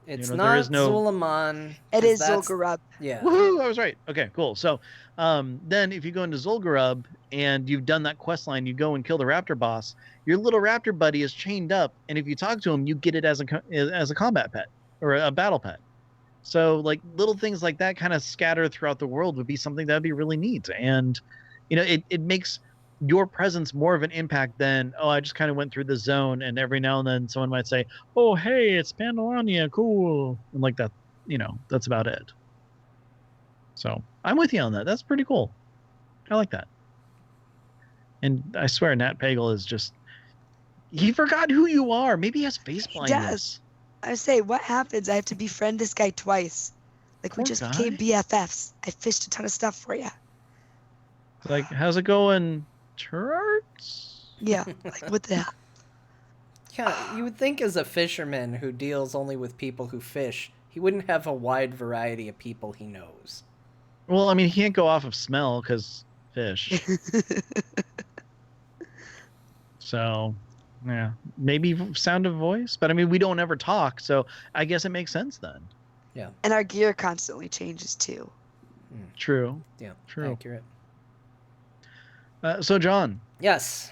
It's there not is no- Zulaman. It 'cause is that's- Zul'Gurub. Yeah. Woohoo! I was right. Okay, cool. So, then if you go into Zul'Gurub and you've done that quest line, you go and kill the raptor boss. Your little raptor buddy is chained up, and if you talk to him, you get it as a combat pet or a battle pet. So, like little things like that, kind of scattered throughout the world, would be something that would be really neat. And it makes your presence more of an impact than, oh, I just kind of went through the zone, and every now and then someone might say, oh, hey, it's Pandalania, cool, and like that. That's about it. So I'm with you on that. That's pretty cool. I like that. And I swear Nat Pagle is just, he forgot who you are. Maybe he has face blindness. I say, what happens? I have to befriend this guy twice. Like, we Poor just guy. became BFFs. I fished a ton of stuff for you. Like, how's it going, Turarts? Yeah. Like, what the hell? Yeah, you would think as a fisherman who deals only with people who fish, he wouldn't have a wide variety of people he knows. Well, I mean, he can't go off of smell because fish. So, yeah, maybe sound of voice, but I mean, we don't ever talk, so I guess it makes sense then. Yeah. And our gear constantly changes too. True. Yeah. True. Accurate. So, John, Yes.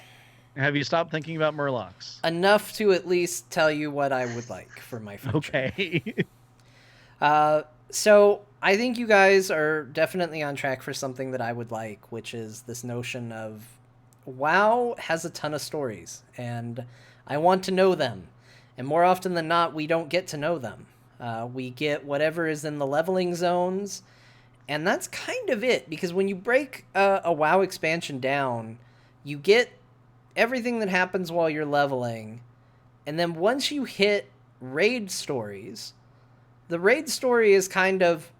have you stopped thinking about Murlocs? Enough to at least tell you what I would like for my future. Okay. So I think you guys are definitely on track for something that I would like, which is this notion of WoW has a ton of stories, and I want to know them. And more often than not, we don't get to know them. We get whatever is in the leveling zones, and that's kind of it, because when you break a WoW expansion down, you get everything that happens while you're leveling, and then once you hit raid stories, the raid story is kind of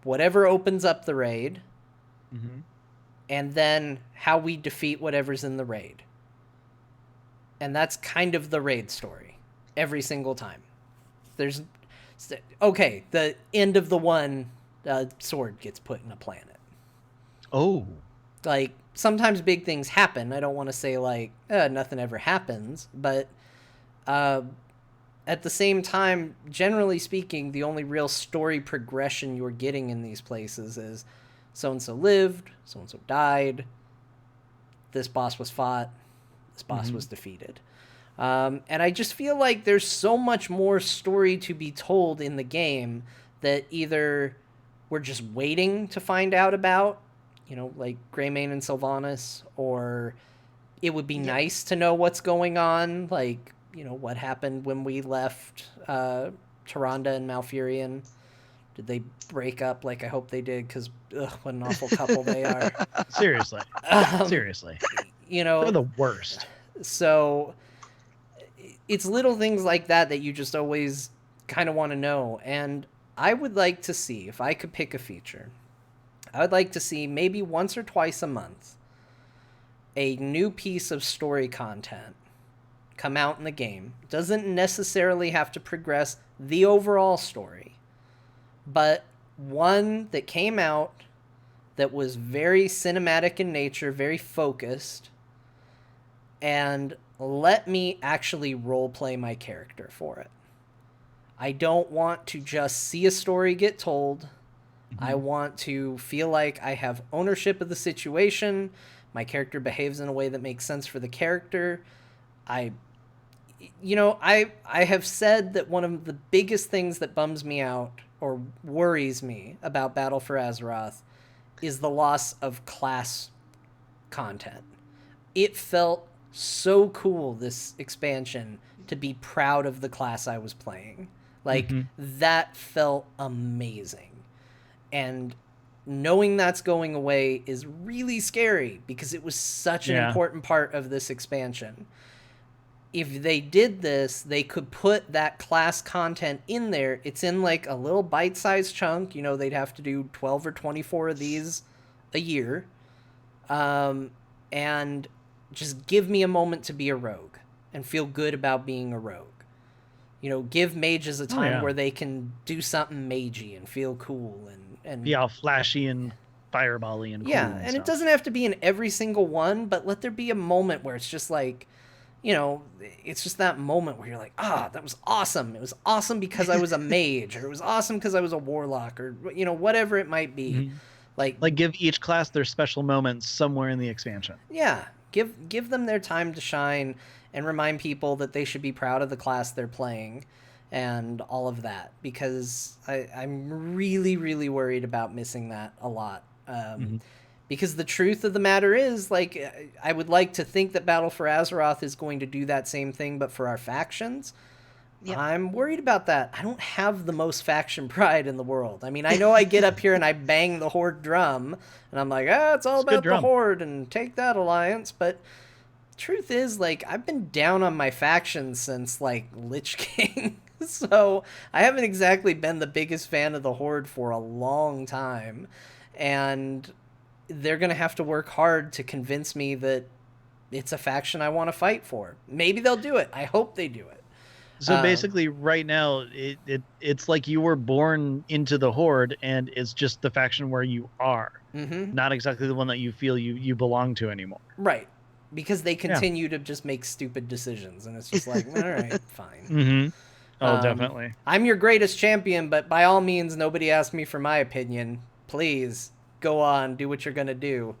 whatever opens up the raid, and then how we defeat whatever's in the raid. And that's kind of the raid story every single time. There's okay, the end of the one sword gets put in a planet. Oh. Like, sometimes big things happen. I don't want to say, like, nothing ever happens, but at the same time, generally speaking, the only real story progression you're getting in these places is so-and-so lived, so-and-so died, this boss was fought, this boss was defeated. And I just feel like there's so much more story to be told in the game that either we're just waiting to find out about, you know, like Greymane and Sylvanas, or it would be nice to know what's going on, like, you know, what happened when we left Tyrande and Malfurion. Did they break up? Like, I hope they did, because what an awful couple they are. Seriously. Seriously. You know, they're the worst. So it's little things like that that you just always kind of want to know. And I would like to see, if I could pick a feature, I would like to see maybe once or twice a month a new piece of story content come out in the game. Doesn't necessarily have to progress the overall story, but one that came out that was very cinematic in nature, very focused, and let me actually roleplay my character for it. I don't want to just see a story get told. I want to feel like I have ownership of the situation. My character behaves in a way that makes sense for the character. I have said that one of the biggest things that bums me out or worries me about Battle for Azeroth is the loss of class content. It felt so cool, this expansion, to be proud of the class I was playing. Like, that felt amazing. And knowing that's going away is really scary, because it was such an important part of this expansion. If they did this, they could put that class content in there. It's in like a little bite-sized chunk. You know, they'd have to do 12 or 24 of these a year. And just give me a moment to be a rogue and feel good about being a rogue. You know, give mages a time where they can do something magey and feel cool and be all flashy and fireball-y and cool and and stuff. It doesn't have to be in every single one, but let there be a moment where it's just like, you know, it's just that moment where you're like, that was awesome. It was awesome because I was a mage, or it was awesome because I was a warlock, or, you know, whatever it might be. Like give each class their special moments somewhere in the expansion. Yeah. Give them their time to shine, and remind people that they should be proud of the class they're playing and all of that, because I'm really, really worried about missing that a lot. Because the truth of the matter is, like, I would like to think that Battle for Azeroth is going to do that same thing, but for our factions. I'm worried about that. I don't have the most faction pride in the world. I mean, I know I get up here and I bang the Horde drum, and I'm like, it's all about the Horde, and take that, Alliance. But truth is, like, I've been down on my faction since, like, Lich King. So I haven't exactly been the biggest fan of the Horde for a long time. And they're going to have to work hard to convince me that it's a faction I want to fight for. Maybe they'll do it. I hope they do it. So basically, right now, it's like you were born into the Horde, and it's just the faction where you are, not exactly the one that you feel you belong to anymore. Right, because they continue to just make stupid decisions, and it's just like, all right, fine. Oh, definitely. I'm your greatest champion, but by all means, nobody asked me for my opinion. Please, go on, do what you're going to do.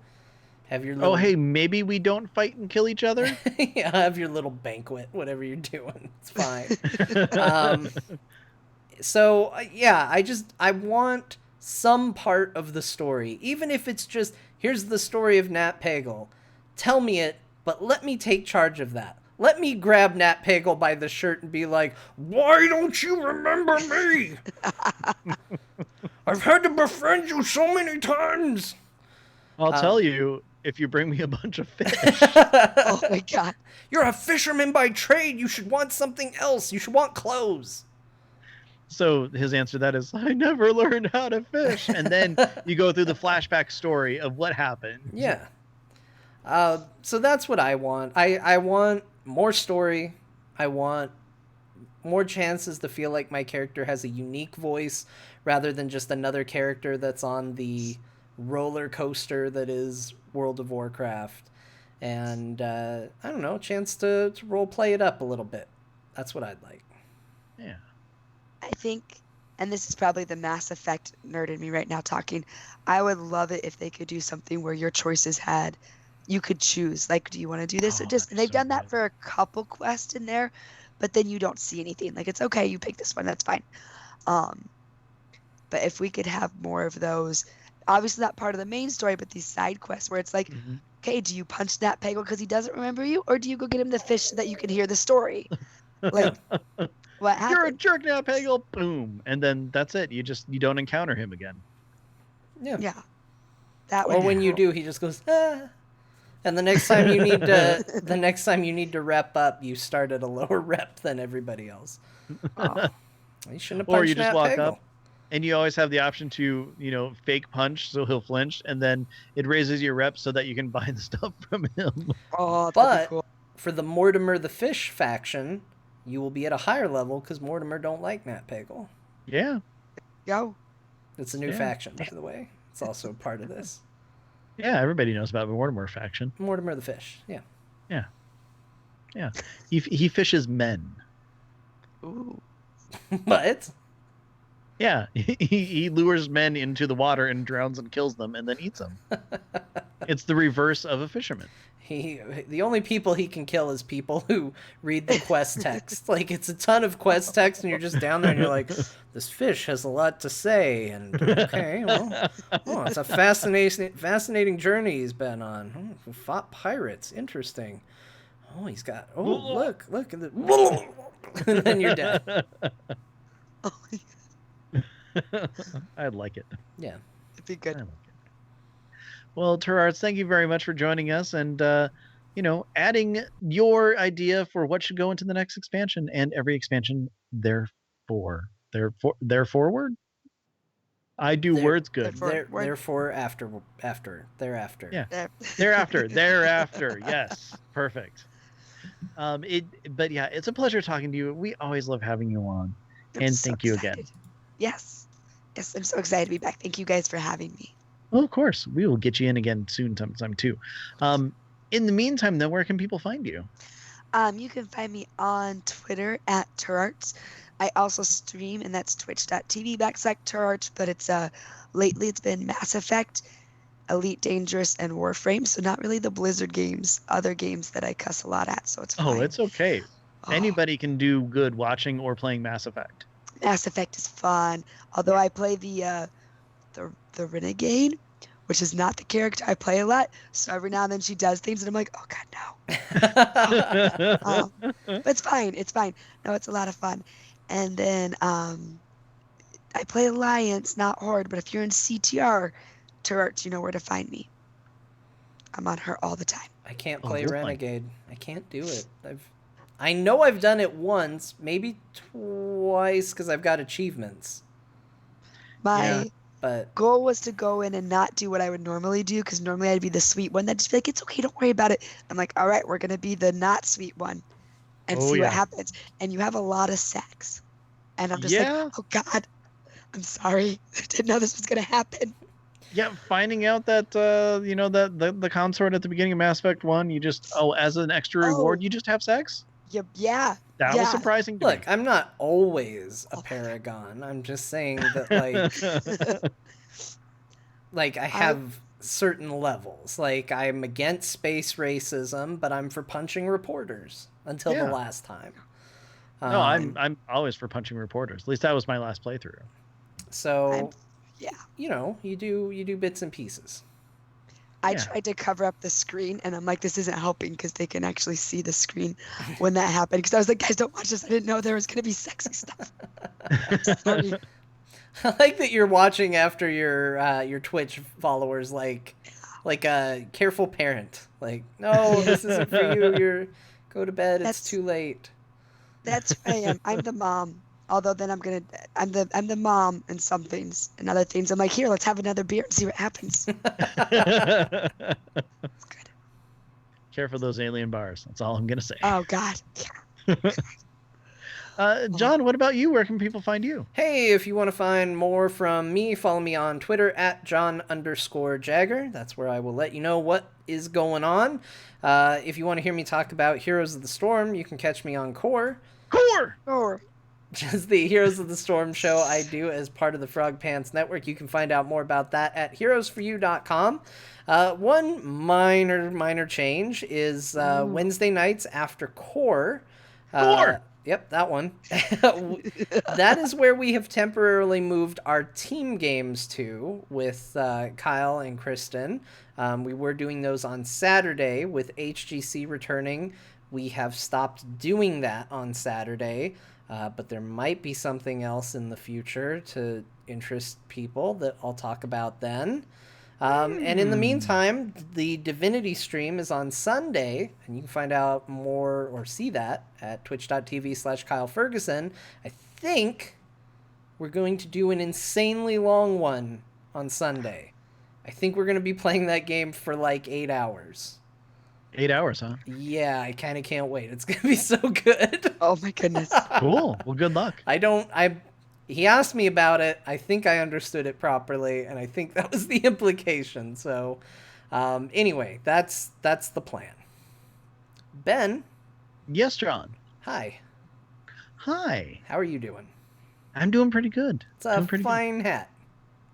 Have your little... Oh, hey, maybe we don't fight and kill each other? Yeah, have your little banquet, whatever you're doing. It's fine. So, yeah, I want some part of the story. Even if it's just, here's the story of Nat Pagle. Tell me it, but let me take charge of that. Let me grab Nat Pagle by the shirt and be like, why don't you remember me? I've had to befriend you so many times. I'll tell you, if you bring me a bunch of fish. Oh my god. You're a fisherman by trade. You should want something else. You should want clothes. So his answer to that is, I never learned how to fish. And then you go through the flashback story of what happened. Yeah. So that's what I want. I want more story. I want more chances to feel like my character has a unique voice rather than just another character that's on the roller coaster that is World of Warcraft. And, I don't know, a chance to role play it up a little bit. That's what I'd like. Yeah. I think, and this is probably the Mass Effect nerd in me right now talking, I would love it if they could do something where your choices had, you could choose, like, do you want to do this or just, and they've done that for a couple quests in there, but then you don't see anything. Like, it's okay, you pick this one, that's fine. But if we could have more of those, obviously not part of the main story, but these side quests where it's like, okay, do you punch Nat Pagle because he doesn't remember you, or do you go get him the fish so that you can hear the story? Like, what happened? You're a jerk now, Pagle. Boom. And then that's it. You don't encounter him again. Yeah. Yeah. That Or when you do, he just goes, ah. And the next time you need to rep up, you start at a lower rep than everybody else. Oh. You shouldn't have punched Or you just Nat walk Pagle. up, and you always have the option to, fake punch so he'll flinch, and then it raises your rep so that you can buy the stuff from him. Oh, that'd But be cool. for the Mortimer the Fish faction, you will be at a higher level because Mortimer don't like Nat Pagle. Yeah. Go. It's a new faction, by the way. It's also a part of this. Yeah, everybody knows about the Mortimer faction. Mortimer the Fish, yeah. Yeah. Yeah. He fishes men. Ooh. What? Yeah. He lures men into the water and drowns and kills them and then eats them. It's the reverse of a fisherman. The only people he can kill is people who read the quest text. Like, it's a ton of quest text, and you're just down there, and you're like, this fish has a lot to say, and okay, well, it's a fascinating journey he's been on. Oh, fought pirates, interesting. Oh, he's got, look at the, and then you're dead. I'd like it. Yeah. It'd be good. I like it. Well, Turarts, thank you very much for joining us and, adding your idea for what should go into the next expansion and every expansion thereafter. I do words good. Therefore, thereafter. Yeah. Thereafter. Yes. Perfect. But yeah, it's a pleasure talking to you. We always love having you on. And thank you again. Yes. Yes, I'm so excited to be back. Thank you guys for having me. Well, of course, we will get you in again soon sometime too. In the meantime, though, where can people find you? You can find me on Twitter at Turarts. I also stream, and that's twitch.tv/Turarts, but it's lately it's been Mass Effect, Elite Dangerous, and Warframe, so not really the Blizzard games, other games that I cuss a lot at, so it's fine. Oh, it's okay. Anybody can do good watching or playing Mass Effect. Mass Effect is fun, although I play the Renegade, which is not the character I play a lot. So every now and then she does things, and I'm like, oh god, no. But it's fine. It's fine. No, it's a lot of fun. And then I play Alliance, not Horde. But if you're in CTR, Turarts, you know where to find me. I'm on her all the time. I can't play Renegade. I can't do it. I know I've done it once, maybe twice, because I've got achievements. My But goal was to go in and not do what I would normally do, because normally I'd be the sweet one that'd just be like, it's okay, don't worry about it. I'm like, all right, we're going to be the not sweet one and see what happens. And you have a lot of sex. And I'm just like, oh God, I'm sorry. I didn't know this was going to happen. Yeah, finding out that, the consort at the beginning of Mass Effect 1, you just, as an extra reward, you just have sex? Yeah. That was surprising to me. Look, I'm not always a paragon. I'm just saying that, like, I have certain levels. Like, I'm against space racism, but I'm for punching reporters until the last time. No, I'm always for punching reporters. At least that was my last playthrough. So, yeah. You do bits and pieces. I tried to cover up the screen, and I'm like, this isn't helping because they can actually see the screen when that happened. Because I was like, guys, don't watch this. I didn't know there was going to be sexy stuff. Sorry. I like that you're watching after your Twitch followers, like a careful parent. Like, no, this isn't for you. Go to bed. It's too late. That's who I am. I'm the mom. Although then I'm the mom in some things, and other things I'm like, here, let's have another beer and see what happens. It's good. Care for those alien bars. That's all I'm gonna say. Oh God. John, what about you? Where can people find you? Hey, if you want to find more from me, follow me on Twitter at John_Jagger. That's where I will let you know what is going on. If you want to hear me talk about Heroes of the Storm, you can catch me on Core. Just the Heroes of the Storm show I do as part of the Frog Pants Network. You can find out more about that at heroesforyou.com. One minor change is Wednesday nights after Core. Yep, that one. That is where we have temporarily moved our team games to with Kyle and Kristen. We were doing those on Saturday. With HGC returning, we have stopped doing that on Saturday. But there might be something else in the future to interest people that I'll talk about then. And in the meantime, the Divinity stream is on Sunday, and you can find out more or see that at twitch.tv/Kyle Ferguson. I think we're going to do an insanely long one on Sunday. I think we're going to be playing that game for like 8 hours. 8 hours, huh? Yeah, I kind of can't wait. It's going to be so good. Oh my goodness. Cool. Well, good luck. He asked me about it. I think I understood it properly, and I think that was the implication. So, anyway, that's the plan. Ben? Yes, John. Hi. Hi. How are you doing? I'm doing pretty good. It's a fine hat.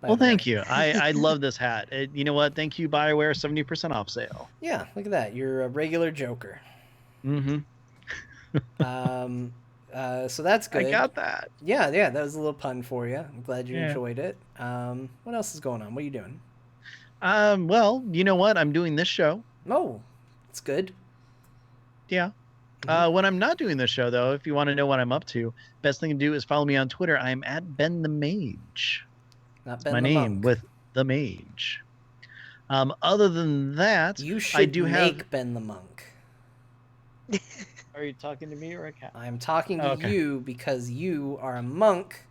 Well, thank you. I love this hat. You know what? Thank you, BioWare. 70% off sale. Yeah, look at that. You're a regular Joker. Mm-hmm. So that's good. I got that. Yeah, that was a little pun for you. I'm glad you enjoyed it. What else is going on? What are you doing? Well, you know what? I'm doing this show. Oh, that's good. Yeah. Mm-hmm. When I'm not doing this show, though, if you want to know what I'm up to, best thing to do is follow me on Twitter. I'm at Ben the Mage. Not Ben my the name Monk. with the Mage. Other than that, you should I do make Ben the Monk. Are you talking to me or a cat? I'm talking to you because you are a monk,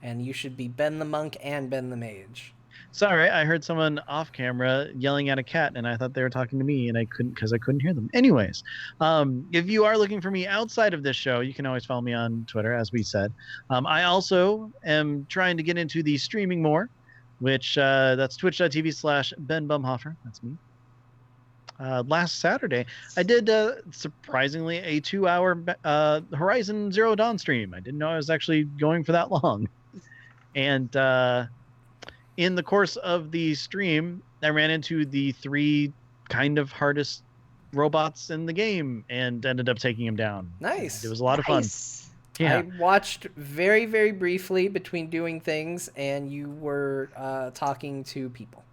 and you should be Ben the Monk and Ben the Mage. Sorry, I heard someone off camera yelling at a cat, and I thought they were talking to me, and I couldn't hear them. Anyways, if you are looking for me outside of this show, you can always follow me on Twitter, as we said. I also am trying to get into the streaming more, which that's twitch.tv/Ben Bumhofer. That's me. Last Saturday, I did surprisingly a 2-hour Horizon Zero Dawn stream. I didn't know I was actually going for that long, and in the course of the stream, I ran into the 3 kind of hardest robots in the game and ended up taking them down. Nice. It was a lot of fun. Yeah. I watched very, very briefly between doing things, and you were talking to people.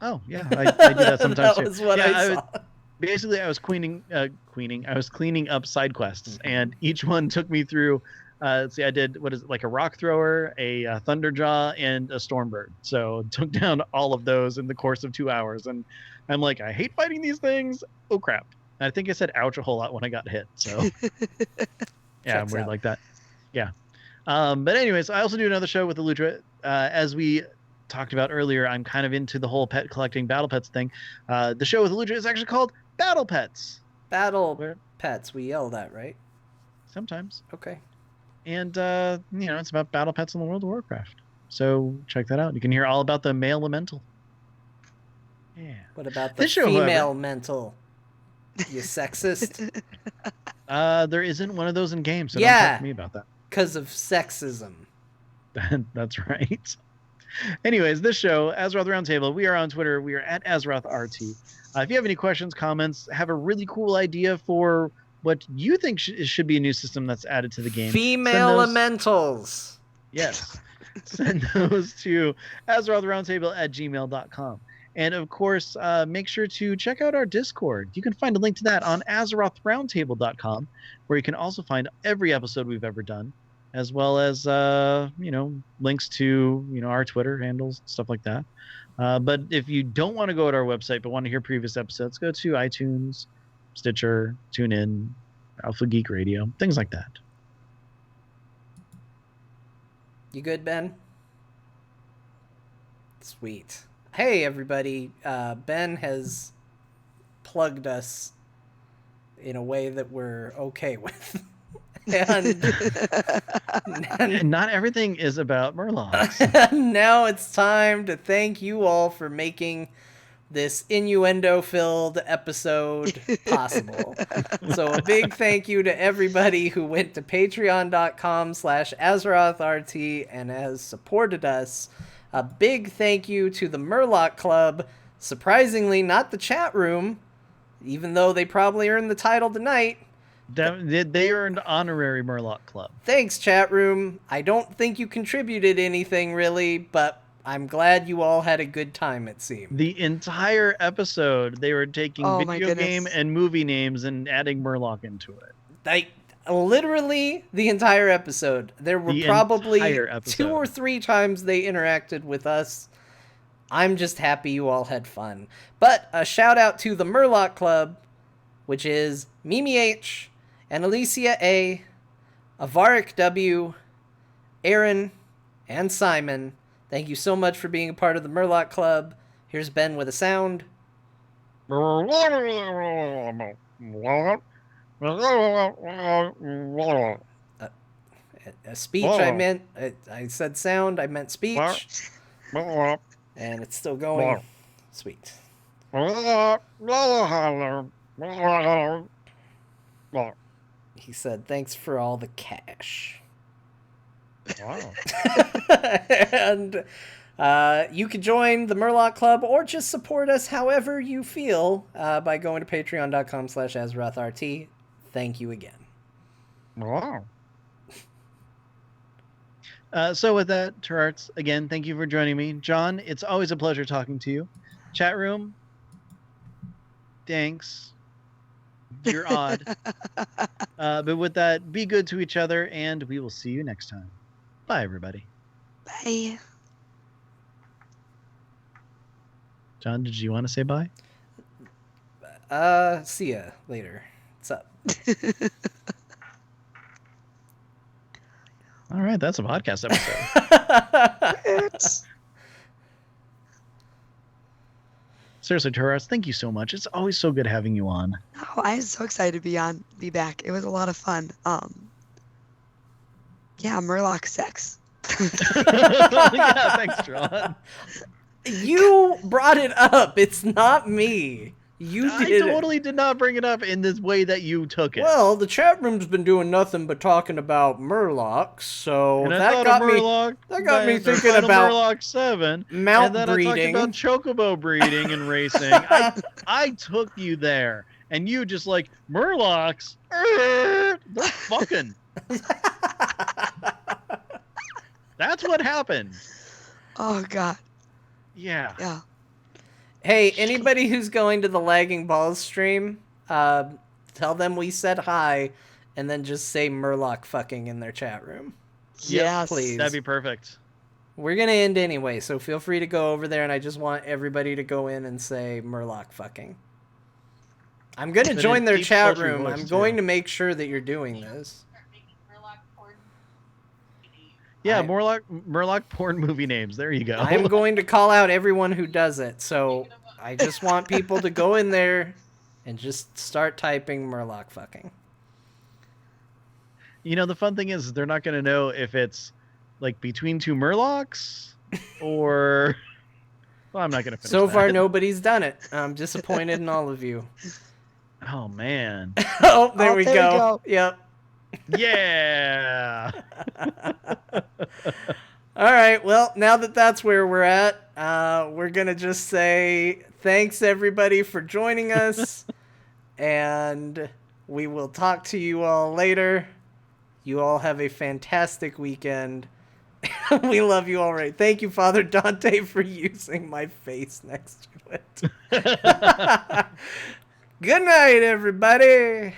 Oh, yeah. I do that sometimes That too. was what I saw. Basically, I was cleaning up side quests, and each one took me through. Let's see, I did like a rock thrower, a thunderjaw, and a stormbird. So took down all of those in the course of 2 hours, and I'm like, I hate fighting these things. Oh crap! And I think I said ouch a whole lot when I got hit. So yeah, I'm weird like that. Yeah. But anyways, I also do another show with the Lutra. As we talked about earlier, I'm kind of into the whole pet collecting battle pets thing. The show with the Lutra is actually called Battle Pets. Pets. We yell that, right? Sometimes. Okay. And, it's about battle pets in the World of Warcraft. So check that out. You can hear all about the male elemental. Yeah. What about the female mental? You sexist? There isn't one of those in games, so don't talk to me about that. Because of sexism. That's right. Anyways, this show, Azeroth Roundtable, we are on Twitter. We are at AzerothRT. If you have any questions, comments, have a really cool idea for what you think should be a new system that's added to the game, Female elementals. Yes. Send those to AzerothRoundtable@gmail.com. And of course, make sure to check out our Discord. You can find a link to that on AzerothRoundtable.com, where you can also find every episode we've ever done, as well as links to our Twitter handles, stuff like that. But if you don't want to go to our website but want to hear previous episodes, go to iTunes, Stitcher, TuneIn, Alpha Geek Radio, things like that. You good, Ben? Sweet. Hey, everybody. Ben has plugged us in a way that we're okay with. and not everything is about Murlocs. Now it's time to thank you all for making this innuendo-filled episode possible. So a big thank you to everybody who went to patreon.com/AzerothRT and has supported us. A big thank you to the Murloc Club. Surprisingly, not the chat room, even though they probably earned the title tonight. They earned honorary Murloc Club. Thanks, chat room. I don't think you contributed anything, really, but I'm glad you all had a good time, it seemed. The entire episode, they were taking video game and movie names and adding Murloc into it. Literally the entire episode. There were probably 2 or 3 times they interacted with us. I'm just happy you all had fun. But a shout out to the Murloc Club, which is Mimi H, and Alicia A, Avarik W, Aaron, and Simon. Thank you so much for being a part of the Murloc Club. Here's Ben with a sound. A speech, I meant. I said sound, I meant speech. And it's still going. Sweet. He said, thanks for all the cash. Wow. And you can join the Murloc Club or just support us however you feel by going to patreon.com/AzerothRT. Thank you again. Wow. So with that, Turarts, again, thank you for joining me. John, it's always a pleasure talking to you. Chat room, thanks. You're odd. But with that, be good to each other, and we will see you next time. Bye, everybody. Bye. John, did you want to say bye? See ya later. What's up? All right, that's a podcast episode. Seriously, Turarts, thank you so much. It's always so good having you on. Oh, I'm so excited to be back. It was a lot of fun. Yeah, Murloc sex. Yeah, thanks, John. You brought it up. It's not me. I totally did not bring it up in this way that you took it. Well, the chat room's been doing nothing but talking about Murlocs, so that got me thinking about Murloc 7. Mount and then breeding. I talked about chocobo breeding and racing. I took you there, and you just like Murlocs. They're fucking. That's what happened. Oh God. Yeah. Yeah. Hey, anybody who's going to the Lagging Balls stream, tell them we said hi, and then just say Murloc fucking in their chat room. Yes. Please. That'd be perfect. We're going to end anyway, so feel free to go over there, and I just want everybody to go in and say Murloc fucking. I'm going to join their chat room. I'm going to make sure that you're doing this. Yeah, Murloc porn movie names. There you go. I'm going to call out everyone who does it, so I just want people to go in there and just start typing Murloc fucking. You know, the fun thing is they're not going to know if it's like between two Murlocs or... Well, I'm not going to finish So that. far, nobody's done it. I'm disappointed in all of you. Oh, man. Oh, there we go. Yep. Yeah. All All right. Well, now that that's where we're at, we're going to just say thanks, everybody, for joining us. And we will talk to you all later. You all have a fantastic weekend. We love you all right. Thank you, Father Dante, for using my face next to it. Good night, everybody.